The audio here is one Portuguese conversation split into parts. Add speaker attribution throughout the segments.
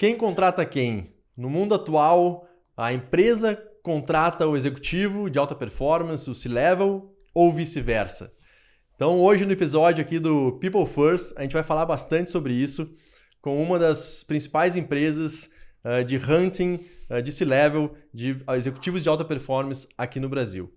Speaker 1: Quem contrata quem? No mundo atual, a empresa contrata o executivo de alta performance, o C-Level, ou vice-versa. Então, hoje no episódio aqui do People First, a gente vai falar bastante sobre isso com uma das principais empresas de hunting, de C-Level, de executivos de alta performance aqui no Brasil.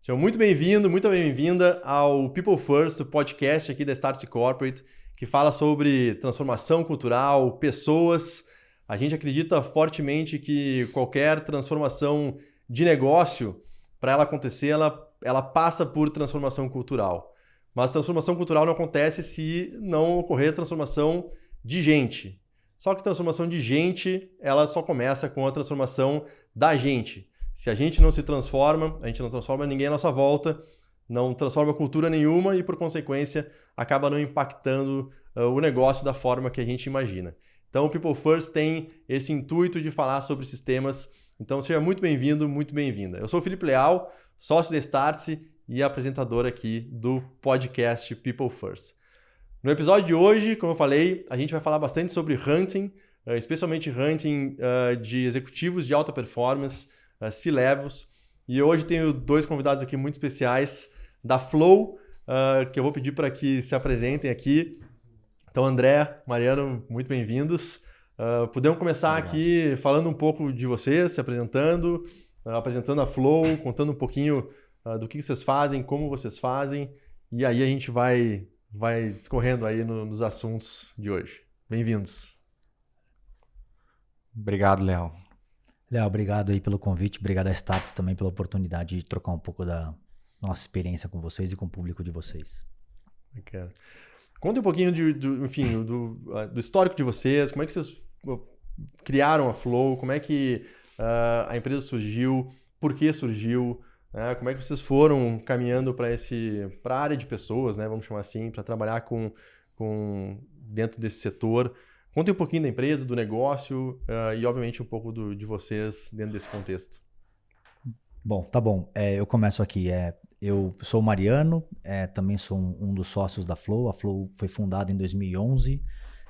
Speaker 1: Então, muito bem-vindo, muito bem-vinda ao People First, o podcast aqui da Startse Corporate, que fala sobre transformação cultural, pessoas. A gente acredita fortemente que qualquer transformação de negócio, para ela acontecer, ela passa por transformação cultural. Mas transformação cultural não acontece se não ocorrer transformação de gente. Só que transformação de gente, ela só começa com a transformação da gente. Se a gente não se transforma, a gente não transforma ninguém à nossa volta, não transforma cultura nenhuma e, por consequência, acaba não impactando o negócio da forma que a gente imagina. Então, o People First tem esse intuito de falar sobre sistemas. Então, seja muito bem-vindo, muito bem-vinda. Eu sou o Felipe Leal, sócio da Startse e apresentador aqui do podcast People First. No episódio de hoje, como eu falei, a gente vai falar bastante sobre hunting, especialmente hunting de executivos de alta performance, C-Levels. E hoje tenho dois convidados aqui muito especiais da Flow, que eu vou pedir para que se apresentem aqui. Então, André, Mariano, muito bem-vindos. Podemos começar aqui falando um pouco de vocês, se apresentando, apresentando a Flow, contando um pouquinho do que vocês fazem, como vocês fazem, e aí a gente vai discorrendo aí nos assuntos de hoje. Bem-vindos.
Speaker 2: Obrigado, Léo.
Speaker 3: Léo, obrigado aí pelo convite, obrigado a Startse também pela oportunidade de trocar um pouco da nossa experiência com vocês e com o público de vocês.
Speaker 1: Conta um pouquinho do histórico de vocês, como é que vocês criaram a Flow, como é que a empresa surgiu, por que surgiu, como é que vocês foram caminhando para a área de pessoas, né, vamos chamar assim, para trabalhar com dentro desse setor. Conte um pouquinho da empresa, do negócio e, obviamente, um pouco de vocês dentro desse contexto.
Speaker 3: Bom, tá bom. Eu começo aqui. Eu sou o Mariano, também sou um dos sócios da Flow. A Flow foi fundada em 2011,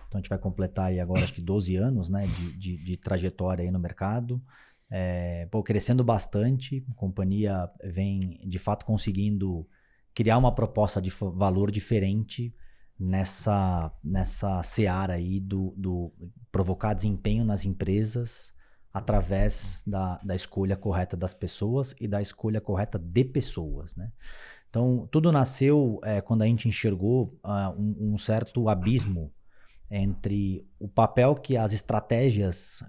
Speaker 3: então a gente vai completar aí agora acho que 12 anos, né, de trajetória aí no mercado. Crescendo bastante, a companhia vem de fato conseguindo criar uma proposta de valor diferente nessa seara aí do provocar desempenho nas empresas através da escolha correta das pessoas e da escolha correta de pessoas, né? Então, tudo nasceu quando a gente enxergou um certo abismo entre o papel que as estratégias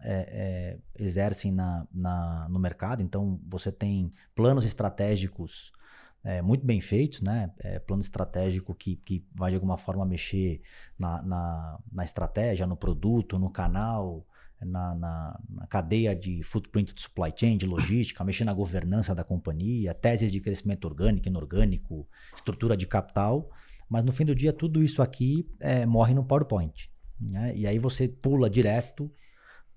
Speaker 3: exercem no mercado. Então, você tem planos estratégicos muito bem feitos, né? Plano estratégico que vai de alguma forma mexer na estratégia, no produto, no canal, na cadeia de footprint de supply chain, de logística, mexer na governança da companhia, teses de crescimento orgânico, inorgânico, estrutura de capital, mas no fim do dia tudo isso aqui morre no PowerPoint, né? E aí você pula direto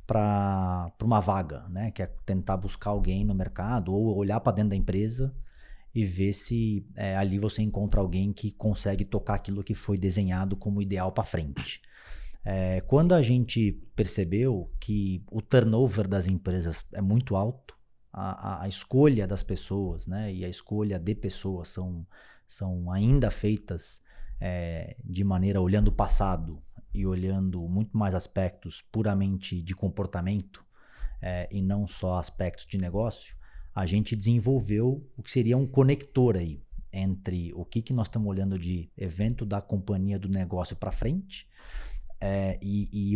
Speaker 3: para uma vaga, né? Que é tentar buscar alguém no mercado ou olhar para dentro da empresa e ver se ali você encontra alguém que consegue tocar aquilo que foi desenhado como ideal para frente. Quando a gente percebeu que o turnover das empresas é muito alto, a escolha das pessoas, né, e a escolha de pessoas são ainda feitas de maneira olhando o passado e olhando muito mais aspectos puramente de comportamento e não só aspectos de negócio, a gente desenvolveu o que seria um conector aí entre o que nós estamos olhando de evento da companhia do negócio para frente e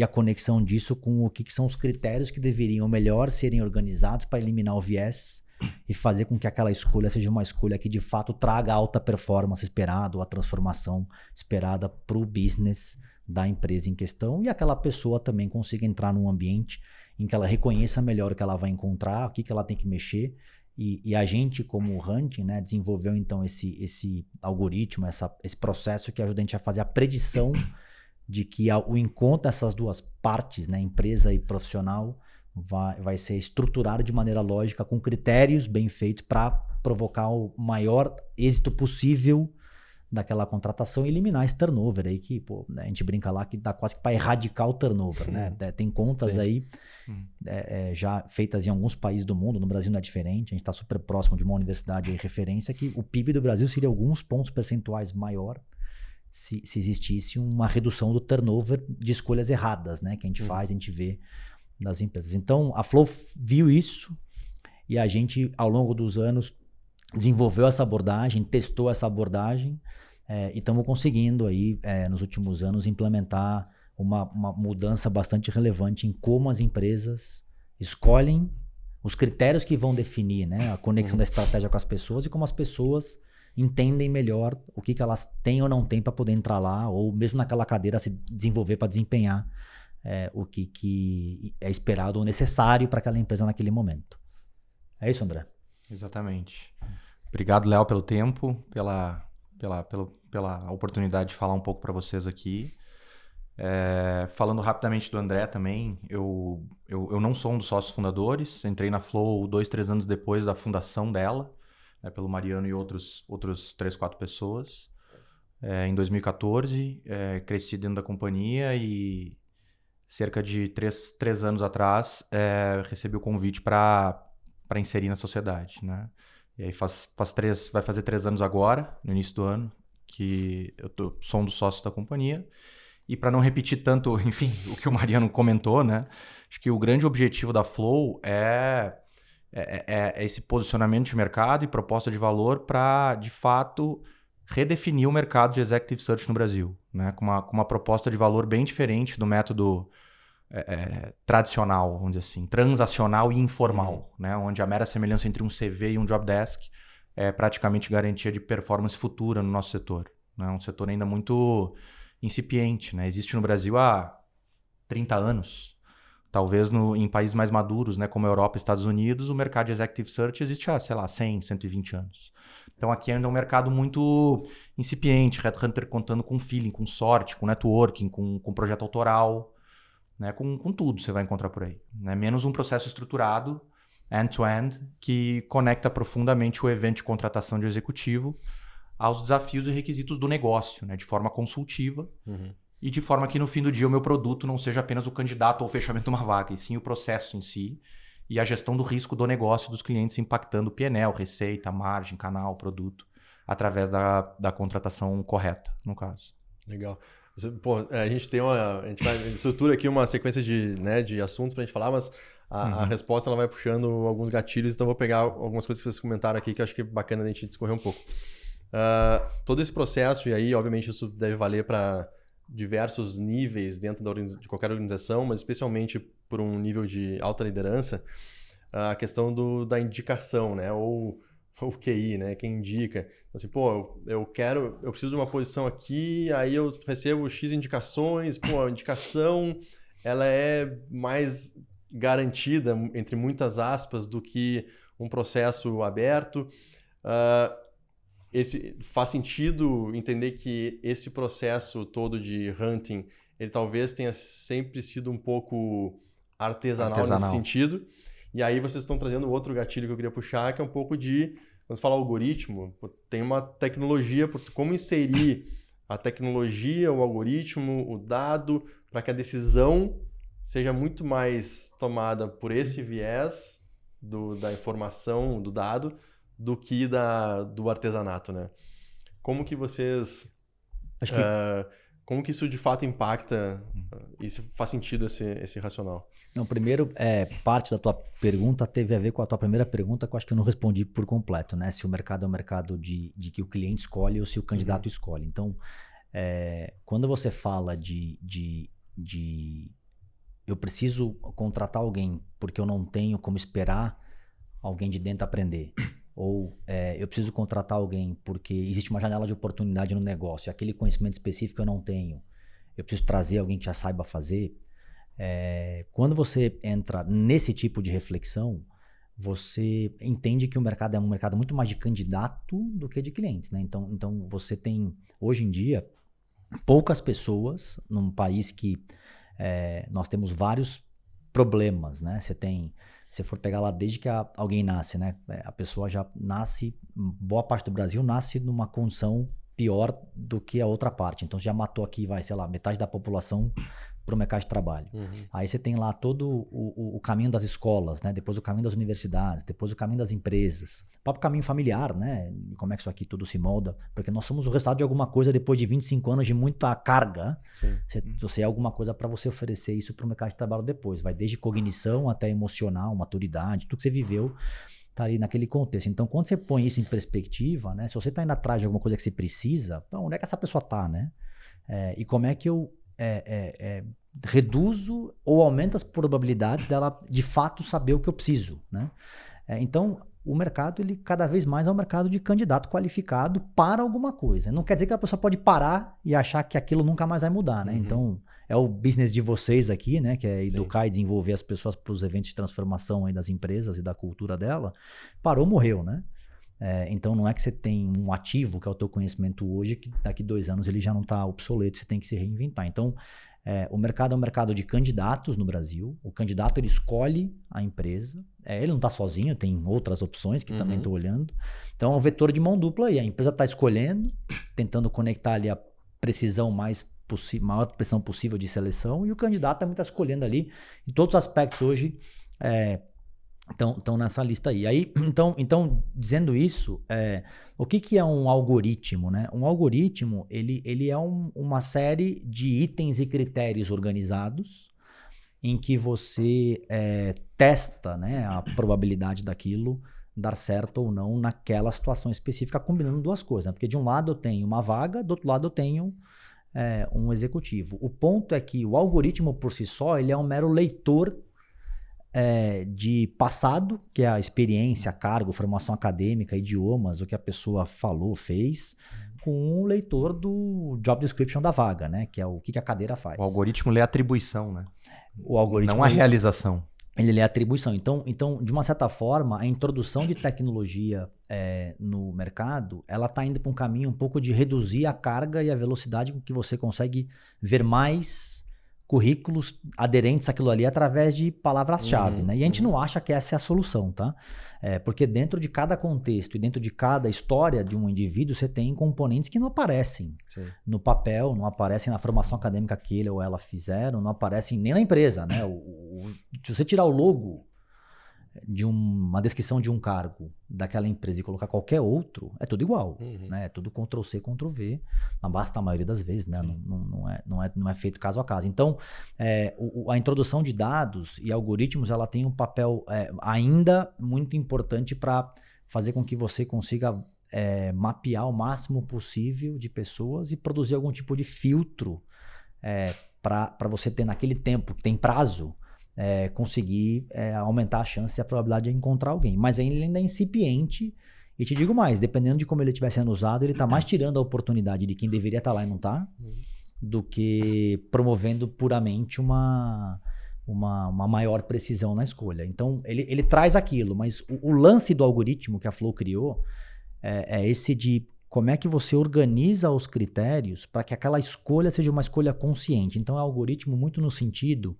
Speaker 3: a conexão disso com o que são os critérios que deveriam melhor serem organizados para eliminar o viés e fazer com que aquela escolha seja uma escolha que de fato traga a alta performance esperada ou a transformação esperada para o business da empresa em questão, e aquela pessoa também consiga entrar num ambiente em que ela reconheça melhor o que ela vai encontrar, o que ela tem que mexer. E a gente, como hunting, né, desenvolveu então esse algoritmo, esse processo que ajuda a gente a fazer a predição de que o encontro dessas duas partes, né, empresa e profissional, vai ser estruturado de maneira lógica, com critérios bem feitos para provocar o maior êxito possível daquela contratação e eliminar esse turnover aí que, pô, né, a gente brinca lá que dá quase que para erradicar o turnover, né? Tem contas
Speaker 1: Sim.
Speaker 3: aí já feitas em alguns países do mundo, no Brasil não é diferente, a gente está super próximo de uma universidade aí, referência, que o PIB do Brasil seria alguns pontos percentuais maior se existisse uma redução do turnover de escolhas erradas, né? Que a gente faz, a gente vê das empresas. Então, a Flow viu isso e a gente, ao longo dos anos, desenvolveu essa abordagem, testou essa abordagem e estamos conseguindo aí, nos últimos anos, implementar uma mudança bastante relevante em como as empresas escolhem os critérios que vão definir, né, a conexão da estratégia com as pessoas e como as pessoas entendem melhor o que elas têm ou não têm para poder entrar lá ou mesmo naquela cadeira se desenvolver para desempenhar o que é esperado ou necessário para aquela empresa naquele momento. É isso, André?
Speaker 2: Exatamente. Obrigado, Léo, pelo tempo, pela oportunidade de falar um pouco para vocês aqui. Falando rapidamente do André também, eu não sou um dos sócios fundadores, entrei na Flow 2-3 anos depois da fundação dela, né, pelo Mariano e outros 3-4 pessoas. Em 2014, cresci dentro da companhia e cerca de 3 anos atrás recebi o convite para inserir na sociedade, né? E aí vai fazer 3 anos agora, no início do ano, que sou um dos sócios da companhia. E para não repetir tanto, enfim, o que o Mariano comentou, né? Acho que o grande objetivo da Flow é esse posicionamento de mercado e proposta de valor para, de fato, redefinir o mercado de Executive Search no Brasil, né? Com uma proposta de valor bem diferente do método tradicional, vamos dizer assim, transacional e informal, né? Onde a mera semelhança entre um CV e um job desk é praticamente garantia de performance futura no nosso setor, né? Um setor ainda muito incipiente, né? Existe no Brasil há 30 anos. Talvez em países mais maduros, né, como a Europa e Estados Unidos, o mercado de Executive Search existe há, sei lá, 100, 120 anos. Então aqui ainda é um mercado muito incipiente, Headhunter contando com feeling, com sorte, com networking, com projeto autoral, né, com tudo você vai encontrar por aí, né? Menos um processo estruturado, end-to-end, que conecta profundamente o evento de contratação de executivo aos desafios e requisitos do negócio, né, de forma consultiva e de forma que no fim do dia o meu produto não seja apenas o candidato ou o fechamento de uma vaga, e sim o processo em si e a gestão do risco do negócio dos clientes impactando o P&L, receita, margem, canal, produto, através da contratação correta, no caso.
Speaker 1: Legal. A gente vai estrutura aqui uma sequência de assuntos pra gente falar, mas a resposta ela vai puxando alguns gatilhos, então vou pegar algumas coisas que vocês comentaram aqui que eu acho que é bacana a gente discorrer um pouco. Todo esse processo, e aí obviamente isso deve valer para diversos níveis dentro de qualquer organização, mas especialmente por um nível de alta liderança, a questão da indicação, né? Ou o QI, né? Quem indica. Assim, pô, eu preciso de uma posição aqui, aí eu recebo X indicações, pô, a indicação ela é mais garantida, entre muitas aspas, do que um processo aberto. Faz sentido entender que esse processo todo de hunting, ele talvez tenha sempre sido um pouco artesanal nesse sentido. E aí vocês estão trazendo outro gatilho que eu queria puxar, que é um pouco vamos falar algoritmo, tem uma tecnologia, como inserir a tecnologia, o algoritmo, o dado, para que a decisão seja muito mais tomada por esse viés da informação, do dado, do que do artesanato, né? Como que vocês... como que isso de fato impacta, isso faz sentido esse racional?
Speaker 3: Não, primeiro, parte da tua pergunta teve a ver com a tua primeira pergunta, que eu acho que eu não respondi por completo, né? Se o mercado é um mercado de que o cliente escolhe ou se o candidato escolhe. Então, quando você fala de eu preciso contratar alguém porque eu não tenho como esperar alguém de dentro aprender, ou eu preciso contratar alguém porque existe uma janela de oportunidade no negócio, aquele conhecimento específico eu não tenho, eu preciso trazer alguém que já saiba fazer. Quando você entra nesse tipo de reflexão, você entende que o mercado é um mercado muito mais de candidato do que de clientes, né? Então você tem, hoje em dia, poucas pessoas num país que nós temos vários problemas, né? Se for pegar lá desde que alguém nasce, né? A pessoa já nasce, boa parte do Brasil nasce numa condição pior do que a outra parte. Então, já matou aqui, sei lá, metade da população para o mercado de trabalho. Aí você tem lá todo o caminho das escolas, né? Depois o caminho das universidades, depois o caminho das empresas, o próprio caminho familiar, né? Como é que isso aqui tudo se molda, porque nós somos o resultado de alguma coisa depois de 25 anos de muita carga. Você é alguma coisa para você oferecer isso para o mercado de trabalho depois. Vai desde cognição até emocional, maturidade, tudo que você viveu tá ali naquele contexto. Então, quando você põe isso em perspectiva, né? Se você tá indo atrás de alguma coisa que você precisa, então, onde é que essa pessoa tá, né? E como é que eu reduzo ou aumento as probabilidades dela de fato saber o que eu preciso, né? Então, o mercado, ele cada vez mais é um mercado de candidato qualificado para alguma coisa. Não quer dizer que a pessoa pode parar e achar que aquilo nunca mais vai mudar, né? Então, é o business de vocês aqui, né? Que é educar e desenvolver as pessoas para os eventos de transformação aí das empresas e da cultura dela. Parou, morreu, né? Então não é que você tem um ativo, que é o teu conhecimento hoje, que daqui 2 anos ele já não está obsoleto, você tem que se reinventar. Então, o mercado é um mercado de candidatos no Brasil. O candidato, ele escolhe a empresa. Ele não está sozinho, tem outras opções que também estou olhando. Então é um vetor de mão dupla aí. A empresa está escolhendo, tentando conectar ali a precisão maior precisão possível de seleção, e o candidato também está escolhendo ali. Em todos os aspectos hoje, estão nessa lista aí. Então, dizendo isso, o que é um algoritmo, né? Um algoritmo, ele é uma série de itens e critérios organizados em que você testa, né, a probabilidade daquilo dar certo ou não naquela situação específica, combinando duas coisas, né? Porque de um lado eu tenho uma vaga, do outro lado eu tenho um executivo. O ponto é que o algoritmo por si só, ele é um mero leitor de passado, que é a experiência, cargo, formação acadêmica, idiomas, o que a pessoa falou, fez, com um leitor do job description da vaga, né? Que é o que a cadeira faz.
Speaker 2: O algoritmo lê a atribuição, né?
Speaker 3: O algoritmo
Speaker 2: não a realização.
Speaker 3: Ele lê a atribuição. Então, de uma certa forma, a introdução de tecnologia no mercado, ela está indo para um caminho um pouco de reduzir a carga e a velocidade com que você consegue ver mais currículos aderentes àquilo ali através de palavras-chave, né? E a gente não acha que essa é a solução, tá? Porque dentro de cada contexto e dentro de cada história de um indivíduo, você tem componentes que não aparecem no papel, não aparecem na formação acadêmica que ele ou ela fizeram, não aparecem nem na empresa, né? Se você tirar o logo de uma descrição de um cargo daquela empresa e colocar qualquer outro, é tudo igual, né? É tudo Ctrl+C, Ctrl+V, não basta a maioria das vezes, né? Não é feito caso a caso. Então, a introdução de dados e algoritmos, ela tem um papel ainda muito importante para fazer com que você consiga mapear o máximo possível de pessoas e produzir algum tipo de filtro para você ter naquele tempo que tem prazo, conseguir aumentar a chance e a probabilidade de encontrar alguém. Mas ele ainda é incipiente, e te digo mais, dependendo de como ele estiver sendo usado, ele está mais tirando a oportunidade de quem deveria estar lá e não está, do que promovendo puramente uma maior precisão na escolha. Então, ele traz aquilo, mas o lance do algoritmo que a Flow criou é esse de como é que você organiza os critérios para que aquela escolha seja uma escolha consciente. Então, é um algoritmo muito no sentido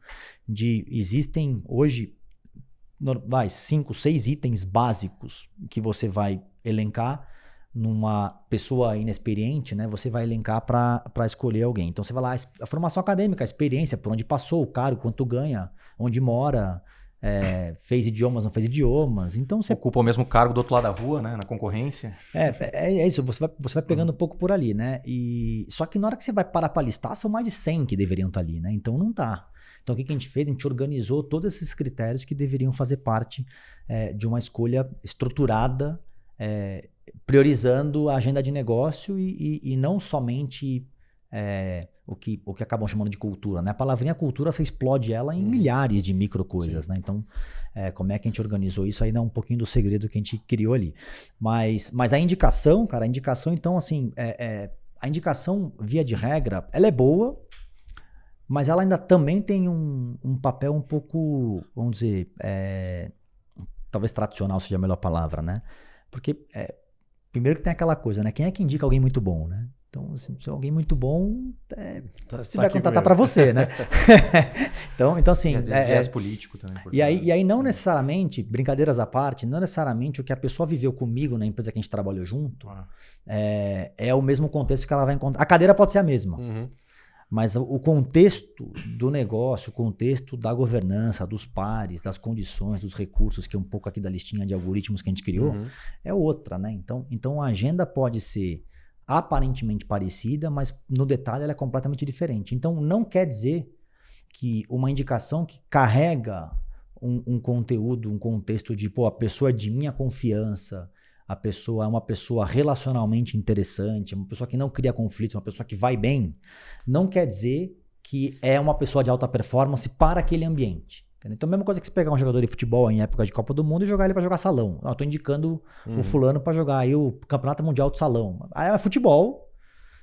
Speaker 3: de existem hoje 5, 6 itens básicos que você vai elencar numa pessoa inexperiente, né? Você vai elencar para escolher alguém. Então, você vai lá, a formação acadêmica, a experiência, por onde passou, o cargo, quanto ganha, onde mora, fez idiomas, não fez idiomas. Então você
Speaker 2: ocupa o mesmo cargo do outro lado da rua, né? Na concorrência.
Speaker 3: É isso, você vai pegando um pouco por ali, né? Só que na hora que você vai parar para listar, são mais de 100 que deveriam estar ali, né? Então não tá. Então o que a gente fez? A gente organizou todos esses critérios que deveriam fazer parte de uma escolha estruturada, priorizando a agenda de negócio e não somente o que acabam chamando de cultura, né? A palavrinha cultura, você explode ela em milhares de micro coisas, né? Então, como é que a gente organizou isso? Aí é um pouquinho do segredo que a gente criou ali. Mas a indicação, cara, então, assim, a indicação, via de regra, ela é boa, mas ela ainda também tem um papel um pouco, vamos dizer, talvez tradicional seja a melhor palavra, né? Porque, primeiro que tem aquela coisa, né? Quem é que indica alguém muito bom, né? Então, se é alguém muito bom, você
Speaker 1: tá
Speaker 3: vai
Speaker 1: aqui
Speaker 3: contratar
Speaker 1: com
Speaker 3: para
Speaker 1: ele.
Speaker 3: você, né? então assim,
Speaker 2: E às vezes viés político também.
Speaker 3: e aí não necessariamente, brincadeiras à parte, não necessariamente o que a pessoa viveu comigo na empresa que a gente trabalhou junto é o mesmo contexto que ela vai encontrar. A cadeira pode ser a mesma, mas o contexto do negócio, o contexto da governança, dos pares, das condições, dos recursos, que é um pouco aqui da listinha de algoritmos que a gente criou, é outra, né? Então a agenda pode ser aparentemente parecida, mas no detalhe ela é completamente diferente. Então não quer dizer que uma indicação que carrega um conteúdo, um contexto de, a pessoa é de minha confiança, a pessoa é uma pessoa relacionalmente interessante, uma pessoa que não cria conflitos, uma pessoa que vai bem, não quer dizer que é uma pessoa de alta performance para aquele ambiente. Entendeu? Então, a mesma coisa que você pegar um jogador de futebol em época de Copa do Mundo e jogar ele para jogar salão. Eu tô indicando o fulano para jogar aí o Campeonato Mundial de Salão. Aí é futebol,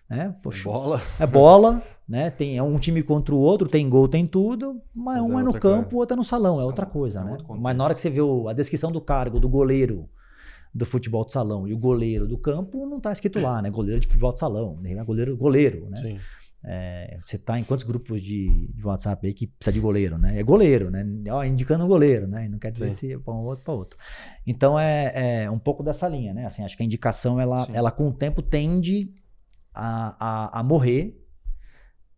Speaker 3: né? Poxa, é bola, né? É um time contra o outro, tem gol, tem tudo, mas um é no campo, o outro é no salão, é outra coisa, né? Mas na hora que você vê a descrição do cargo do goleiro do futebol de salão e o goleiro do campo, não tá escrito lá, né? Goleiro de futebol de salão, é goleiro, né?
Speaker 1: Sim.
Speaker 3: Você tá em quantos grupos de WhatsApp aí que precisa de goleiro, né? É goleiro, né? Indicando um goleiro, né? Não quer dizer se é para um outro para outro. Então é um pouco dessa linha, né? Assim, acho que a indicação ela com o tempo tende a morrer,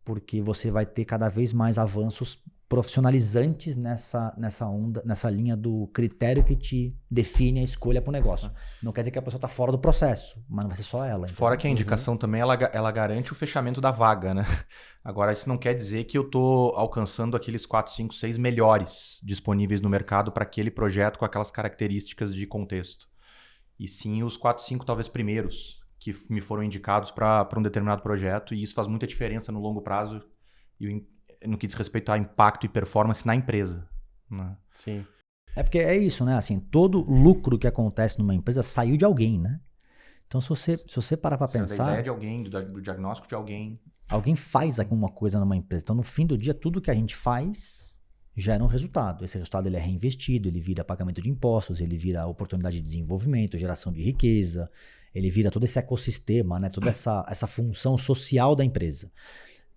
Speaker 3: porque você vai ter cada vez mais avanços profissionalizantes nessa onda, nessa linha do critério que te define a escolha para o negócio. Não quer dizer que a pessoa está fora do processo, mas não vai ser só ela. Entendeu?
Speaker 2: Fora que a indicação também, ela garante o fechamento da vaga, né? Agora, isso não quer dizer que eu estou alcançando aqueles 4, 5, 6 melhores disponíveis no mercado para aquele projeto com aquelas características de contexto. E sim os 4, 5 talvez primeiros que me foram indicados para um determinado projeto, e isso faz muita diferença no longo prazo e no que diz respeito a impacto e performance na empresa. Né?
Speaker 1: Sim.
Speaker 3: É porque é isso, né? Assim, todo lucro que acontece numa empresa saiu de alguém, né? Então, se você parar para pensar...
Speaker 2: Da ideia de alguém, do diagnóstico de alguém.
Speaker 3: Alguém faz alguma coisa numa empresa. Então, no fim do dia, tudo que a gente faz gera um resultado. Esse resultado ele é reinvestido, ele vira pagamento de impostos, ele vira oportunidade de desenvolvimento, geração de riqueza, ele vira todo esse ecossistema, né? Toda essa função social da empresa.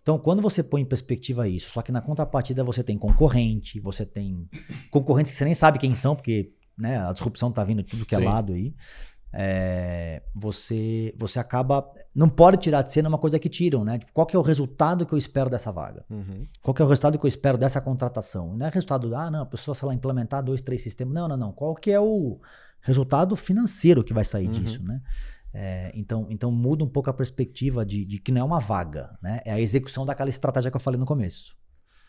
Speaker 3: Então, quando você põe em perspectiva isso, só que na contrapartida você tem concorrente, você tem concorrentes que você nem sabe quem são, porque, né, a disrupção está vindo de tudo que é lado aí. Você acaba... Não pode tirar de cena uma coisa que tiram, né? Qual que é o resultado que eu espero dessa vaga? Qual que é o resultado que eu espero dessa contratação? Não é resultado, a pessoa, sei lá, implementar 2, 3 sistemas. Não. Qual que é o resultado financeiro que vai sair disso, né? Então muda um pouco a perspectiva de que não é uma vaga, né? É a execução daquela estratégia que eu falei no começo.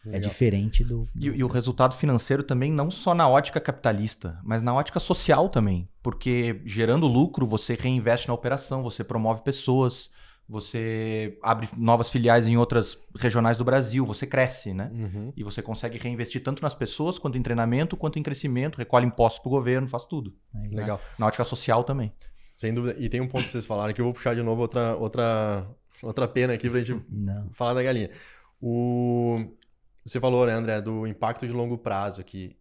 Speaker 3: Legal. É diferente do...
Speaker 2: E o resultado financeiro também não só na ótica capitalista, mas na ótica social também. Porque gerando lucro, você reinveste na operação, você promove pessoas, você abre novas filiais em outras regionais do Brasil, você cresce, né? E você consegue reinvestir tanto nas pessoas, quanto em treinamento, quanto em crescimento, recolhe impostos para o governo, faz tudo.
Speaker 1: Legal.
Speaker 2: Né? Na ótica social também.
Speaker 1: Sem dúvida. E tem um ponto que vocês falaram que eu vou puxar de novo outra pena aqui pra gente falar da galinha. Você falou, né, André, do impacto de longo prazo aqui.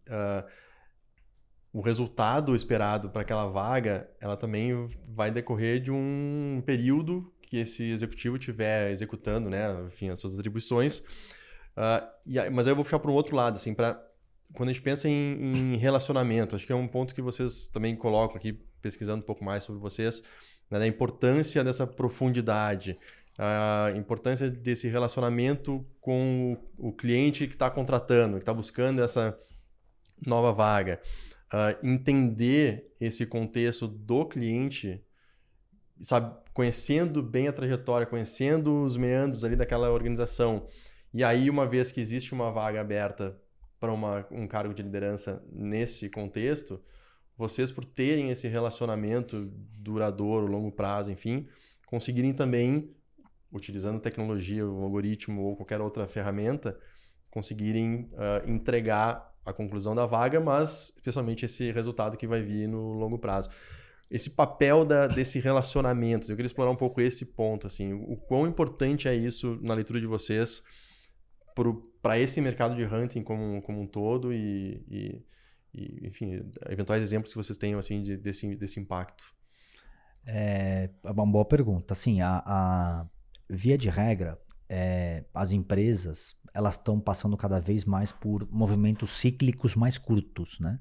Speaker 1: O resultado esperado para aquela vaga, ela também vai decorrer de um período que esse executivo estiver executando, né, enfim, as suas atribuições. Mas aí eu vou puxar para um outro lado, assim, quando a gente pensa em relacionamento, acho que é um ponto que vocês também colocam aqui, pesquisando um pouco mais sobre vocês, né, da importância dessa profundidade, a importância desse relacionamento com o cliente que está contratando, que está buscando essa nova vaga. Entender esse contexto do cliente, sabe, conhecendo bem a trajetória, conhecendo os meandros ali daquela organização. E aí, uma vez que existe uma vaga aberta para um cargo de liderança nesse contexto, vocês, por terem esse relacionamento duradouro, longo prazo, enfim, conseguirem também, utilizando tecnologia, um algoritmo ou qualquer outra ferramenta, conseguirem entregar a conclusão da vaga, mas especialmente esse resultado que vai vir no longo prazo. Esse papel desse relacionamento, eu queria explorar um pouco esse ponto, assim, o quão importante é isso na leitura de vocês para esse mercado de hunting como um todo e, enfim, eventuais exemplos que vocês tenham assim, desse impacto.
Speaker 3: É uma boa pergunta. Assim, via de regra, as empresas, elas estão passando cada vez mais por movimentos cíclicos mais curtos, né?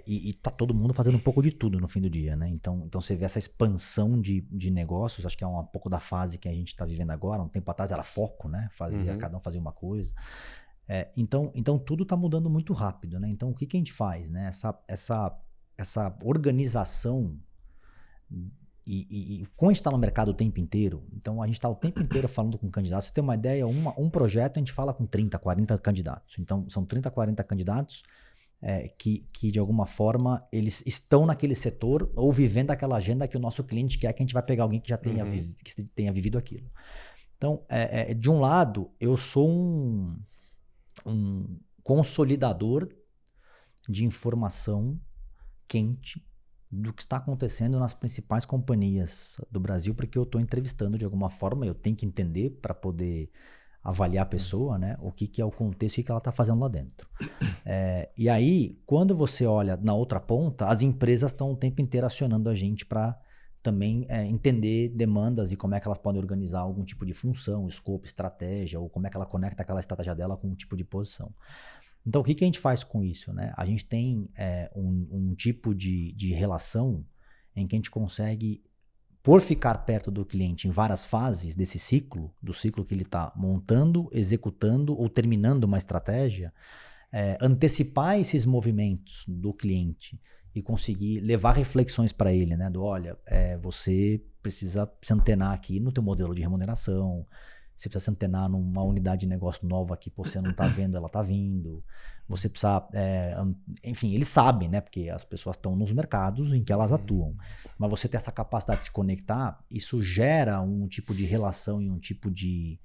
Speaker 3: E tá todo mundo fazendo um pouco de tudo no fim do dia, né? Então você vê essa expansão de negócios, acho que é um pouco da fase que a gente está vivendo agora. Um tempo atrás era foco, né? Cada um fazia uma coisa. Então tudo está mudando muito rápido, né? Então o que a gente faz, né? Essa organização e como a gente está no mercado o tempo inteiro, então a gente está o tempo inteiro falando com candidatos. Você tem uma ideia, um projeto a gente fala com 30, 40 candidatos. Então são 30, 40 candidatos que de alguma forma eles estão naquele setor ou vivendo aquela agenda que o nosso cliente quer, que a gente vai pegar alguém que já tenha vivido aquilo. Então, de um lado, eu sou um consolidador de informação quente do que está acontecendo nas principais companhias do Brasil, porque eu estou entrevistando de alguma forma, eu tenho que entender para poder avaliar a pessoa, né? O que é o contexto e o que ela está fazendo lá dentro. E aí, quando você olha na outra ponta, as empresas estão o tempo inteiro acionando a gente para também entender demandas e como é que elas podem organizar algum tipo de função, escopo, estratégia, ou como é que ela conecta aquela estratégia dela com um tipo de posição. Então, o que a gente faz com isso, né? A gente tem um tipo de relação em que a gente consegue, por ficar perto do cliente em várias fases desse ciclo, do ciclo que ele está montando, executando ou terminando uma estratégia, antecipar esses movimentos do cliente e conseguir levar reflexões para ele, né? Olha, você precisa se antenar aqui no teu modelo de remuneração, você precisa se antenar numa unidade de negócio nova que você não está vendo, ela está vindo. Você precisa... enfim, eles sabem, né? Porque as pessoas estão nos mercados em que elas atuam. Mas você ter essa capacidade de se conectar, isso gera um tipo de relação e um tipo de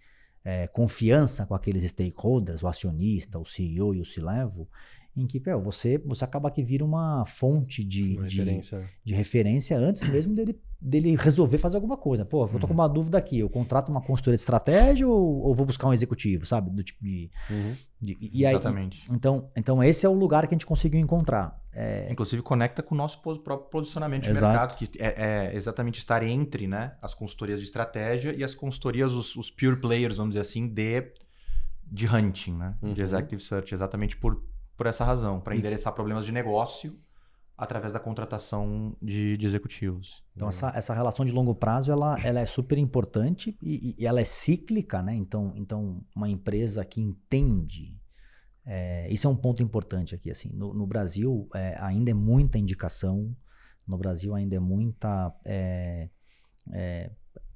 Speaker 3: confiança com aqueles stakeholders, o acionista, o CEO e o C-Level, em que você acaba que vira uma fonte de referência antes mesmo dele resolver fazer alguma coisa. Pô, eu tô com uma dúvida aqui, eu contrato uma consultoria de estratégia ou vou buscar um executivo, sabe? Do tipo de... E aí,
Speaker 2: exatamente.
Speaker 3: Então esse é o lugar que a gente conseguiu encontrar.
Speaker 2: Inclusive conecta com o nosso próprio posicionamento de
Speaker 3: Exato.
Speaker 2: mercado, que é exatamente estar entre, né, as consultorias de estratégia e as consultorias, os pure players, vamos dizer assim, de hunting, né? De executive search, exatamente por essa razão, para endereçar problemas de negócio através da contratação de executivos.
Speaker 3: Então, essa relação de longo prazo, ela é super importante e ela é cíclica, né? Então uma empresa que entende... isso é um ponto importante aqui, assim. No Brasil, ainda é muita indicação, no Brasil ainda é muita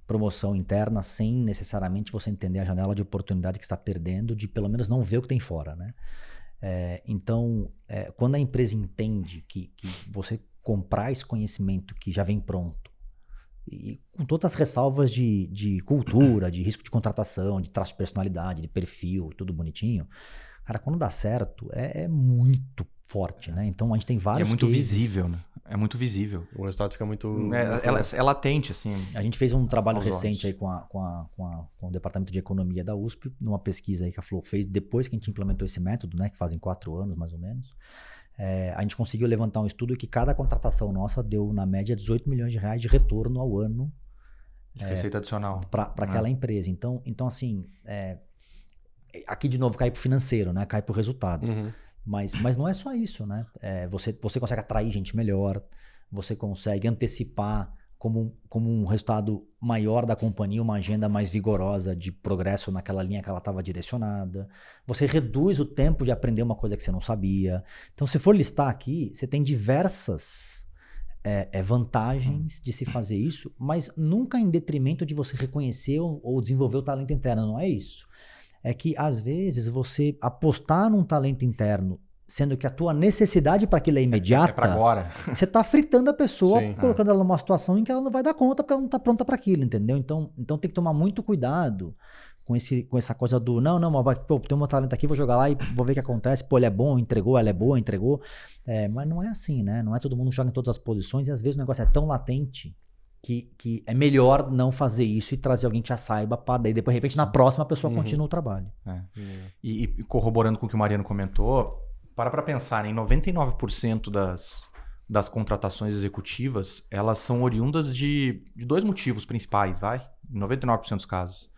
Speaker 3: promoção interna, sem necessariamente você entender a janela de oportunidade que está perdendo, de pelo menos não ver o que tem fora, né? Então, quando a empresa entende que você comprar esse conhecimento que já vem pronto, e com todas as ressalvas de cultura, de risco de contratação, de traço de personalidade, de perfil, tudo bonitinho, cara, quando dá certo, é muito forte, né? Então, a gente tem vários
Speaker 2: cases. É muito
Speaker 3: cases.
Speaker 2: visível, né? É muito visível.
Speaker 1: O resultado fica muito...
Speaker 2: É latente, assim.
Speaker 3: A gente fez um trabalho recente aí com o Departamento de Economia da USP, numa pesquisa aí que a Flow fez, depois que a gente implementou esse método, né? Que fazem 4 anos, mais ou menos. A gente conseguiu levantar um estudo que cada contratação nossa deu, na média, 18 milhões de reais de retorno ao ano.
Speaker 2: De receita adicional.
Speaker 3: Para aquela empresa. Então assim, aqui de novo cai pro financeiro, né? Cai pro resultado. Mas não é só isso, né? Você consegue atrair gente melhor, você consegue antecipar como um resultado maior da companhia, uma agenda mais vigorosa de progresso naquela linha que ela estava direcionada. Você reduz o tempo de aprender uma coisa que você não sabia. Então, se for listar aqui, você tem diversas vantagens de se fazer isso, mas nunca em detrimento de você reconhecer ou desenvolver o talento interno, não é isso. É que, às vezes, você apostar num talento interno, sendo que a tua necessidade para aquilo é imediata,
Speaker 2: para agora.
Speaker 3: Você está fritando a pessoa,
Speaker 1: Sim.
Speaker 3: colocando ela numa situação em que ela não vai dar conta, porque ela não está pronta para aquilo, entendeu? Então tem que tomar muito cuidado com essa coisa do, não, mas pô, tem um talento aqui, vou jogar lá e vou ver o que acontece, pô, ele é bom, entregou, ela é boa, entregou. Mas não é assim, né? Não é todo mundo joga em todas as posições, e às vezes o negócio é tão latente que é melhor não fazer isso e trazer alguém que já saiba, para daí depois, de repente, na próxima a pessoa continua o trabalho.
Speaker 2: E corroborando com o que o Mariano comentou, para pensar, em 99% das contratações executivas, elas são oriundas de 2 motivos principais, em 99% dos casos.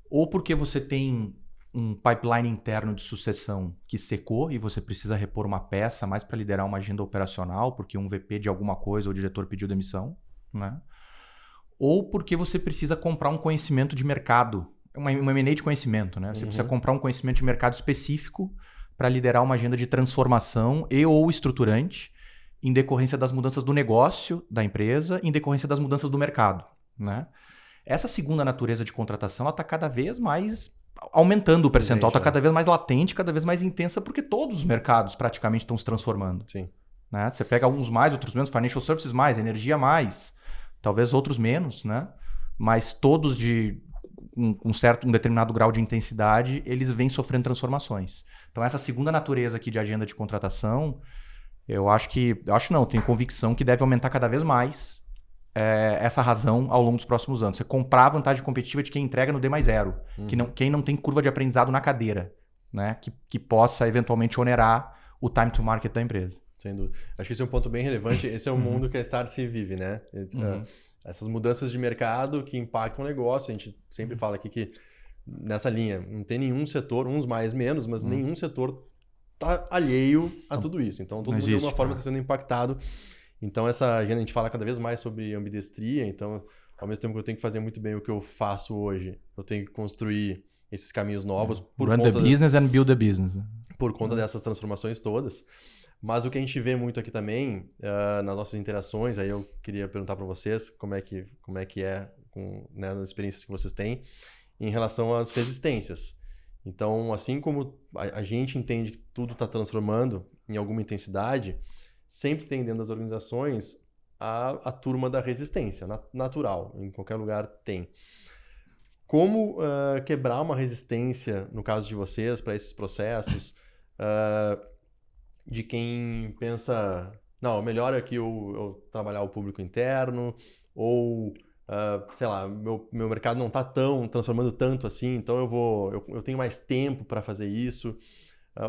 Speaker 2: Ou porque você tem um pipeline interno de sucessão que secou e você precisa repor uma peça mais para liderar uma agenda operacional, porque um VP de alguma coisa ou o diretor pediu demissão, né? Ou porque você precisa comprar um conhecimento de mercado, uma M&A de conhecimento, né? Você precisa comprar um conhecimento de mercado específico para liderar uma agenda de transformação e ou estruturante em decorrência das mudanças do negócio da empresa, em decorrência das mudanças do mercado, né? Essa segunda natureza de contratação está cada vez mais aumentando o percentual, está cada vez mais latente, cada vez mais intensa, porque todos os mercados praticamente estão se transformando.
Speaker 1: Sim.
Speaker 2: Né? Você pega alguns mais, outros menos, financial services mais, energia mais, talvez outros menos, né? Mas todos de um determinado grau de intensidade, eles vêm sofrendo transformações. Então essa segunda natureza aqui de agenda de contratação, tenho convicção que deve aumentar cada vez mais essa razão ao longo dos próximos anos. Você comprar a vantagem competitiva de quem entrega no D+0, quem não tem curva de aprendizado na cadeira, né? Que possa eventualmente onerar o time to market da empresa.
Speaker 1: Sem dúvida. Acho que esse é um ponto bem relevante. Esse é o mundo que a Startse vive, né? Essas mudanças de mercado que impactam o negócio. A gente sempre fala aqui que nessa linha não tem nenhum setor, uns mais, menos, mas nenhum setor está alheio a tudo isso. Então, todo mundo de alguma forma está sendo impactado. Então, essa agenda, a gente fala cada vez mais sobre ambidestria. Então, ao mesmo tempo que eu tenho que fazer muito bem o que eu faço hoje, eu tenho que construir esses caminhos novos
Speaker 2: Run the business and build the business.
Speaker 1: Por conta dessas transformações todas. Mas o que a gente vê muito aqui também, nas nossas interações, aí eu queria perguntar para vocês como é que é né, nas experiências que vocês têm, em relação às resistências. Então, assim como a gente entende que tudo está transformando em alguma intensidade, sempre tem dentro das organizações a turma da resistência, natural, em qualquer lugar tem. Como quebrar uma resistência, no caso de vocês, para esses processos, de quem pensa, não, melhor é que eu trabalhar o público interno, ou, sei lá, meu mercado não está transformando tanto assim, então eu tenho mais tempo para fazer isso.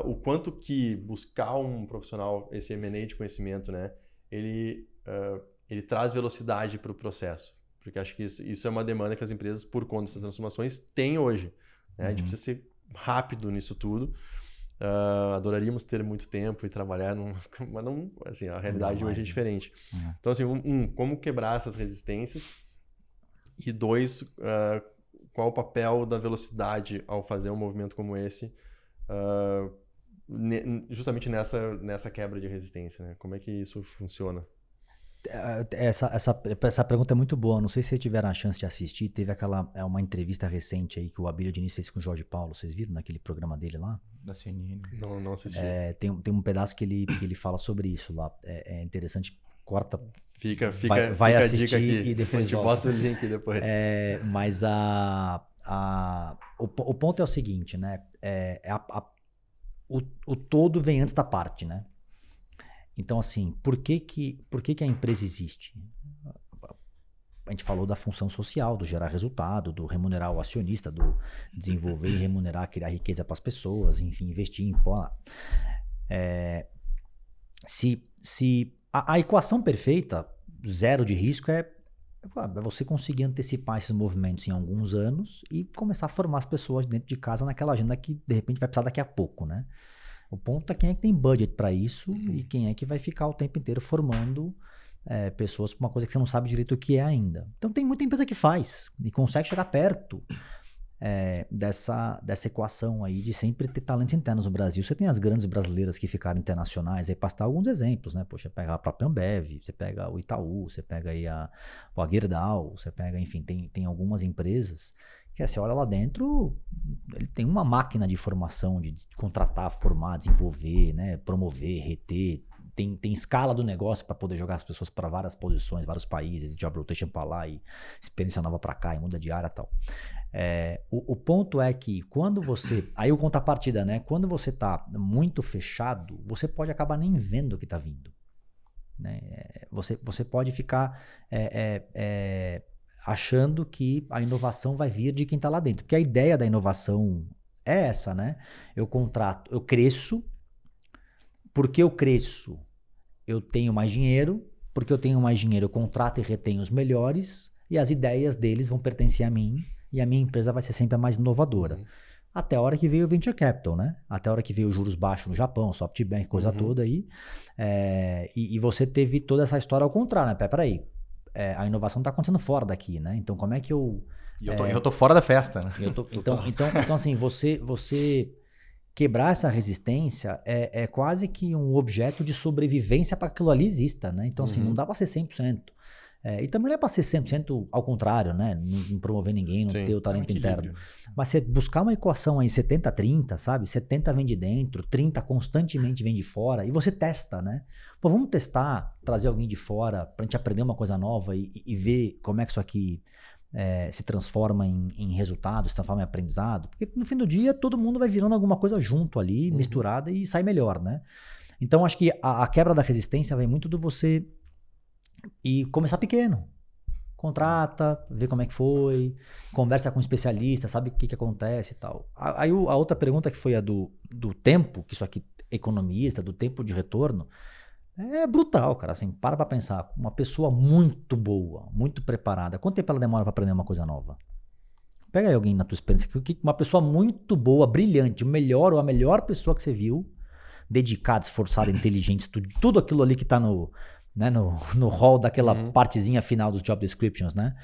Speaker 1: O quanto que buscar um profissional, esse M&A de conhecimento, né, ele traz velocidade para o processo. Porque acho que isso é uma demanda que as empresas, por conta dessas transformações, têm hoje. Né? A gente precisa ser rápido nisso tudo. Adoraríamos ter muito tempo e trabalhar, mas não, assim, a realidade hoje é diferente. Então, assim, como quebrar essas resistências? E 2, qual o papel da velocidade ao fazer um movimento como esse? Justamente nessa quebra de resistência, né? Como é que isso funciona?
Speaker 3: Essa pergunta é muito boa. Não sei se vocês tiveram a chance de assistir. Teve uma entrevista recente aí que o Abílio Diniz fez com o Jorge Paulo. Vocês viram naquele programa dele lá?
Speaker 2: Da CNN.
Speaker 1: Não assisti.
Speaker 3: Tem um pedaço que ele fala sobre isso lá. É interessante. Corta.
Speaker 1: Vai
Speaker 3: assistir
Speaker 1: a dica aqui.
Speaker 3: E depois
Speaker 1: a gente bota o link depois.
Speaker 3: Mas o ponto é o seguinte, né? O todo vem antes da parte, né? Então, assim, por que a empresa existe? A gente falou da função social, do gerar resultado, do remunerar o acionista, do desenvolver e remunerar, criar riqueza para as pessoas, enfim, investir em... A equação perfeita, zero de risco, é você conseguir antecipar esses movimentos em alguns anos e começar a formar as pessoas dentro de casa naquela agenda que, de repente, vai precisar daqui a pouco, né? O ponto é quem é que tem budget para isso e quem é que vai ficar o tempo inteiro formando pessoas com uma coisa que você não sabe direito o que é ainda. Então tem muita empresa que faz e consegue chegar perto dessa equação aí de sempre ter talentos internos no Brasil. Você tem as grandes brasileiras que ficaram internacionais, aí para citar alguns exemplos, né? Poxa, pega a própria Ambev, você pega o Itaú, você pega aí a Gerdau, você pega, enfim, tem algumas empresas que você olha lá dentro, ele tem uma máquina de formação, de contratar, formar, desenvolver, né, promover, reter, tem escala do negócio para poder jogar as pessoas para várias posições, vários países, job rotation para lá e experiência nova para cá e muda de área e tal. O ponto é que quando você... Aí o contrapartida, né? Quando você está muito fechado, você pode acabar nem vendo o que está vindo. Né? Você pode ficar... achando que a inovação vai vir de quem está lá dentro. Porque a ideia da inovação é essa, né? Eu cresço, porque eu cresço, eu tenho mais dinheiro, porque eu tenho mais dinheiro, eu contrato e retenho os melhores, e as ideias deles vão pertencer a mim e a minha empresa vai ser sempre a mais inovadora. Até a hora que veio o Venture Capital, né? Até a hora que veio os juros baixos no Japão, SoftBank, coisa toda aí. E você teve toda essa história ao contrário, né? Peraí, a inovação está acontecendo fora daqui, né? Então como é que eu...
Speaker 2: E eu tô fora da festa, né?
Speaker 3: Então assim, você quebrar essa resistência é quase que um objeto de sobrevivência para que aquilo ali exista, né? Então assim, não dá para ser 100%. E também não é para ser 100% ao contrário, né? Não promover ninguém, não ter o talento interno. Mas você buscar uma equação aí 70-30, sabe? 70 vem de dentro, 30 constantemente vem de fora e você testa, né? Pô, vamos testar, trazer alguém de fora pra gente aprender uma coisa nova e ver como é que isso aqui se transforma em resultado, se transforma em aprendizado. Porque no fim do dia todo mundo vai virando alguma coisa junto ali, misturada e sai melhor, né? Então acho que a quebra da resistência vem muito do você... E começar pequeno. Contrata, vê como é que foi, conversa com um especialista, sabe o que acontece e tal. Aí a outra pergunta que foi a do tempo, que isso aqui economista, do tempo de retorno, é brutal, cara. Assim, para pra pensar. Uma pessoa muito boa, muito preparada, quanto tempo ela demora pra aprender uma coisa nova? Pega aí alguém na tua experiência, uma pessoa muito boa, brilhante, o melhor ou a melhor pessoa que você viu, dedicada, esforçada, inteligente, tudo aquilo ali que tá no hall daquela partezinha final dos job descriptions, né?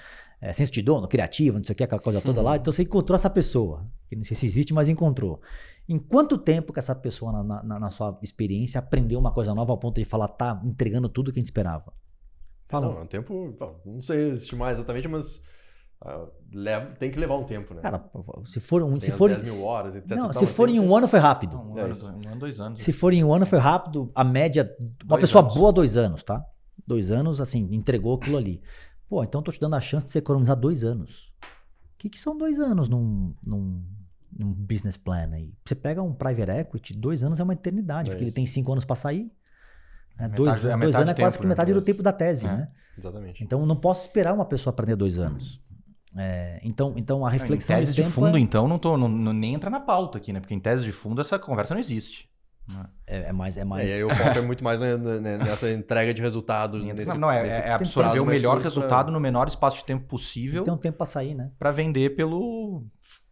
Speaker 3: Senso de dono, criativo, não sei o que, aquela coisa toda lá. Então você encontrou essa pessoa, que não sei se existe, mas encontrou. Em quanto tempo que essa pessoa, na sua experiência, aprendeu uma coisa nova ao ponto de falar, tá entregando tudo que a gente esperava?
Speaker 1: Fala. Não, é um tempo, não sei estimar exatamente, mas tem que levar um tempo, né?
Speaker 3: Cara, se for
Speaker 1: 10 mil horas, etc.
Speaker 3: Não, se for em um ano foi rápido.
Speaker 2: Um ano, 2 anos.
Speaker 3: Se for em um ano foi rápido, a média, uma pessoa boa 2 anos, tá? 2 anos, assim, entregou aquilo ali. Pô, então eu tô te dando a chance de você economizar 2 anos. O que são 2 anos num business plan aí? Você pega um private equity, 2 anos é uma eternidade, porque ele tem 5 anos para sair. 2 anos é quase que metade do tempo da tese, né?
Speaker 1: Exatamente.
Speaker 3: Então eu não posso esperar uma pessoa aprender 2 anos. Então a reflexão
Speaker 2: em tese
Speaker 3: de
Speaker 2: tempo fundo, então, nem entra na pauta aqui, né? Porque em tese de fundo essa conversa não existe.
Speaker 3: É mais.
Speaker 1: E aí o foco é muito mais nessa entrega de resultado.
Speaker 2: É absorver o melhor resultado no menor espaço de tempo possível.
Speaker 3: E tem um tempo para sair, né?
Speaker 2: Para vender pelo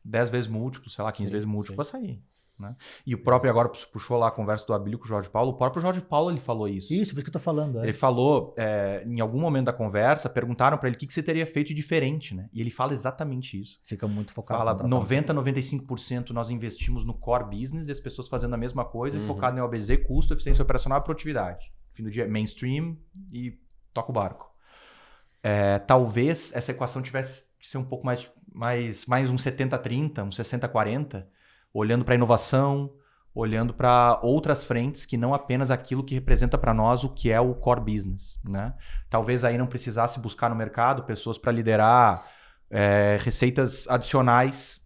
Speaker 2: 10 vezes múltiplo, sei lá, 15 vezes múltiplo para sair. Né? E o próprio, agora puxou lá a conversa do Abílio com o Jorge Paulo, o próprio Jorge Paulo ele falou isso.
Speaker 3: Isso, por isso que eu tô falando.
Speaker 2: Ele falou, em algum momento da conversa, perguntaram para ele o que você teria feito de diferente, né? E ele fala exatamente isso.
Speaker 3: Fica muito focado.
Speaker 2: Fala 90-95% nós investimos no core business e as pessoas fazendo a mesma coisa, focado em OBZ, custo, eficiência operacional e produtividade. No fim do dia, mainstream e toca o barco. Talvez essa equação tivesse que ser um pouco mais um 70-30, um 60-40, olhando para a inovação, olhando para outras frentes que não apenas aquilo que representa para nós o que é o core business. Né? Talvez aí não precisasse buscar no mercado pessoas para liderar receitas adicionais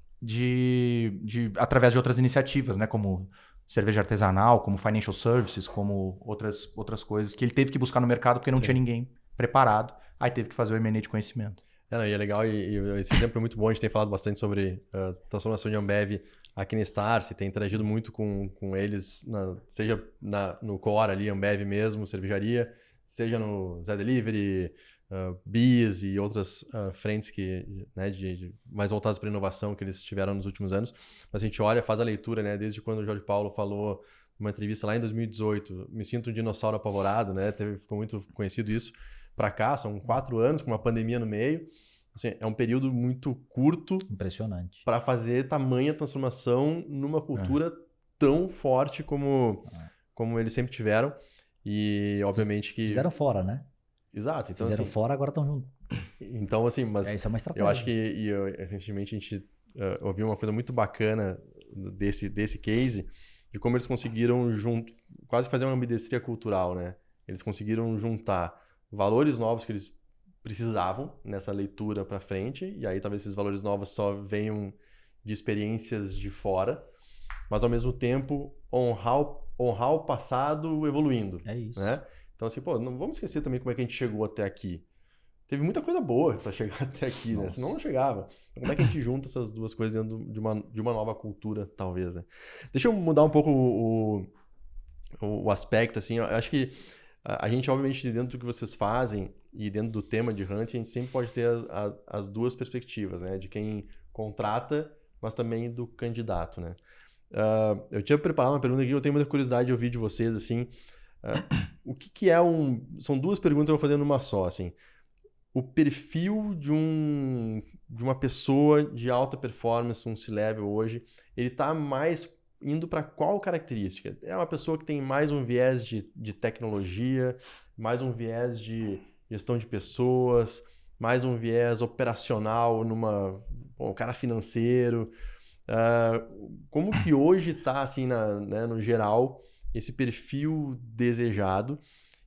Speaker 2: através de outras iniciativas, né? Como cerveja artesanal, como financial services, como outras coisas que ele teve que buscar no mercado porque não tinha ninguém preparado. Aí teve que fazer o M&A de conhecimento.
Speaker 1: E é legal, e esse exemplo é muito bom, a gente tem falado bastante sobre a transformação de Ambev aqui na Starse, tem interagido muito com eles, seja no core ali, Ambev mesmo, cervejaria, seja no Zé Delivery, BIS e outras frentes mais voltadas para inovação que eles tiveram nos últimos anos. Mas a gente olha, faz a leitura, né, desde quando o Jorge Paulo falou numa entrevista lá em 2018, me sinto um dinossauro apavorado, né, ficou muito conhecido isso, para cá, são 4 anos, com uma pandemia no meio. Assim, é um período muito curto.
Speaker 3: Impressionante.
Speaker 1: Para fazer tamanha transformação numa cultura tão forte como eles sempre tiveram. E, obviamente, que...
Speaker 3: Fizeram fora, né?
Speaker 1: Exato. Então,
Speaker 3: fizeram fora, agora estão juntos.
Speaker 1: Então, assim, mas
Speaker 3: isso é uma estratégia.
Speaker 1: Eu acho que recentemente a gente ouviu uma coisa muito bacana desse case, de como eles conseguiram quase fazer uma ambidestria cultural, né? Eles conseguiram juntar valores novos que eles precisavam nessa leitura para frente, e aí talvez esses valores novos só venham de experiências de fora, mas ao mesmo tempo honrar o passado evoluindo.
Speaker 3: É isso.
Speaker 1: Né? Então assim, não vamos esquecer também como é que a gente chegou até aqui. Teve muita coisa boa para chegar até aqui, né? Senão não chegava. Então, como é que a gente junta essas duas coisas dentro de uma nova cultura, talvez, né? Deixa eu mudar um pouco o aspecto, assim, eu acho que a gente, obviamente, dentro do que vocês fazem e dentro do tema de hunting, a gente sempre pode ter as duas perspectivas, né? De quem contrata, mas também do candidato, né? Eu tinha preparado uma pergunta aqui, eu tenho muita curiosidade de ouvir de vocês, assim, o que é São duas perguntas que eu vou fazer numa só, assim. O perfil de uma pessoa de alta performance, um C-Level hoje, ele tá mais indo para qual característica? É uma pessoa que tem mais um viés de tecnologia, mais um viés de gestão de pessoas, mais um viés operacional um cara financeiro. Como que hoje está, assim, né, no geral, esse perfil desejado?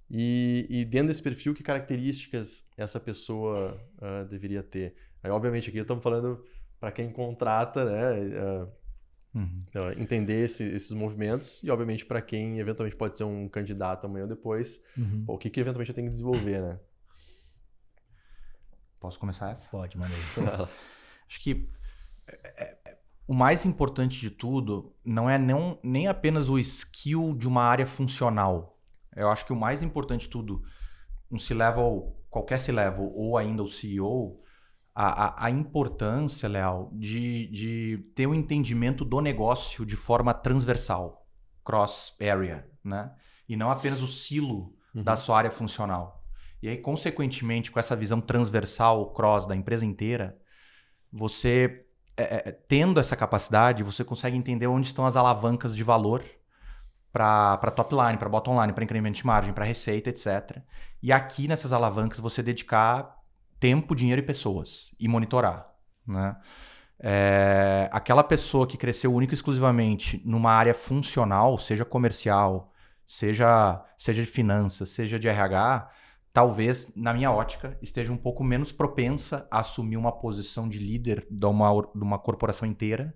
Speaker 1: E dentro desse perfil, que características essa pessoa deveria ter? Aí, obviamente, aqui estamos falando para quem contrata, né? Entender esses movimentos e, obviamente, para quem eventualmente pode ser um candidato amanhã ou depois, o que eventualmente eu tenho que desenvolver, né?
Speaker 2: Posso começar essa?
Speaker 3: Pode, manda aí.
Speaker 2: Acho que o mais importante de tudo não é nem apenas o skill de uma área funcional. Eu acho que o mais importante de tudo, um C-Level, qualquer C-Level ou ainda o CEO, a importância, Leal, de ter um entendimento do negócio de forma transversal, cross-area, né? E não apenas o silo da sua área funcional. E aí, consequentemente, com essa visão transversal, cross da empresa inteira, você, tendo essa capacidade, você consegue entender onde estão as alavancas de valor para top line, para bottom line, para incremento de margem, para receita, etc. E aqui nessas alavancas você dedicar tempo, dinheiro e pessoas e monitorar, né? Aquela pessoa que cresceu única e exclusivamente numa área funcional, seja comercial, seja de finanças, seja de RH, talvez, na minha ótica, esteja um pouco menos propensa a assumir uma posição de líder de uma corporação inteira,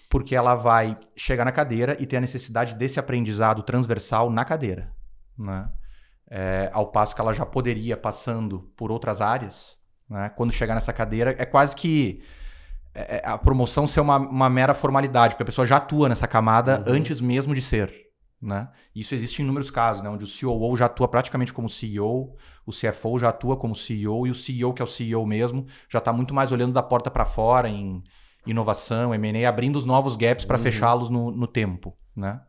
Speaker 2: porque ela vai chegar na cadeira e ter a necessidade desse aprendizado transversal na cadeira, né? Ao passo que ela já poderia, passando por outras áreas, né? Quando chegar nessa cadeira, é quase que a promoção ser uma mera formalidade, porque a pessoa já atua nessa camada antes mesmo de ser, né? Isso existe em inúmeros casos, né? Onde o COO já atua praticamente como CEO, o CFO já atua como CEO, e o CEO, que é o CEO mesmo, já está muito mais olhando da porta para fora em inovação, M&A, abrindo os novos gaps para fechá-los no tempo, né?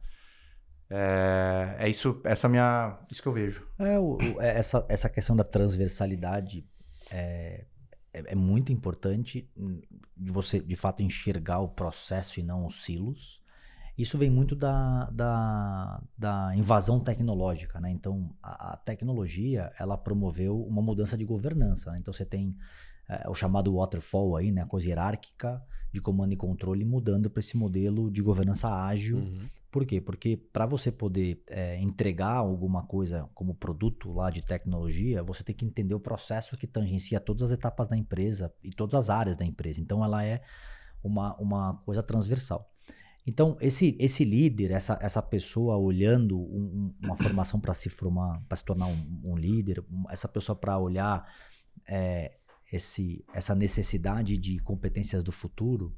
Speaker 2: Isso que eu vejo.
Speaker 3: Essa questão da transversalidade é muito importante de você, de fato, enxergar o processo e não os silos. Isso vem muito da invasão tecnológica, né? Então, a tecnologia, ela promoveu uma mudança de governança, né? Então, você tem o chamado waterfall aí, né? A coisa hierárquica de comando e controle mudando para esse modelo de governança ágil. Por quê? Porque para você poder entregar alguma coisa como produto lá de tecnologia, você tem que entender o processo que tangencia todas as etapas da empresa e todas as áreas da empresa. Então, ela é uma coisa transversal. Então, esse líder, essa pessoa olhando uma formação para se formar, para se tornar um líder, essa pessoa para olhar essa necessidade de competências do futuro,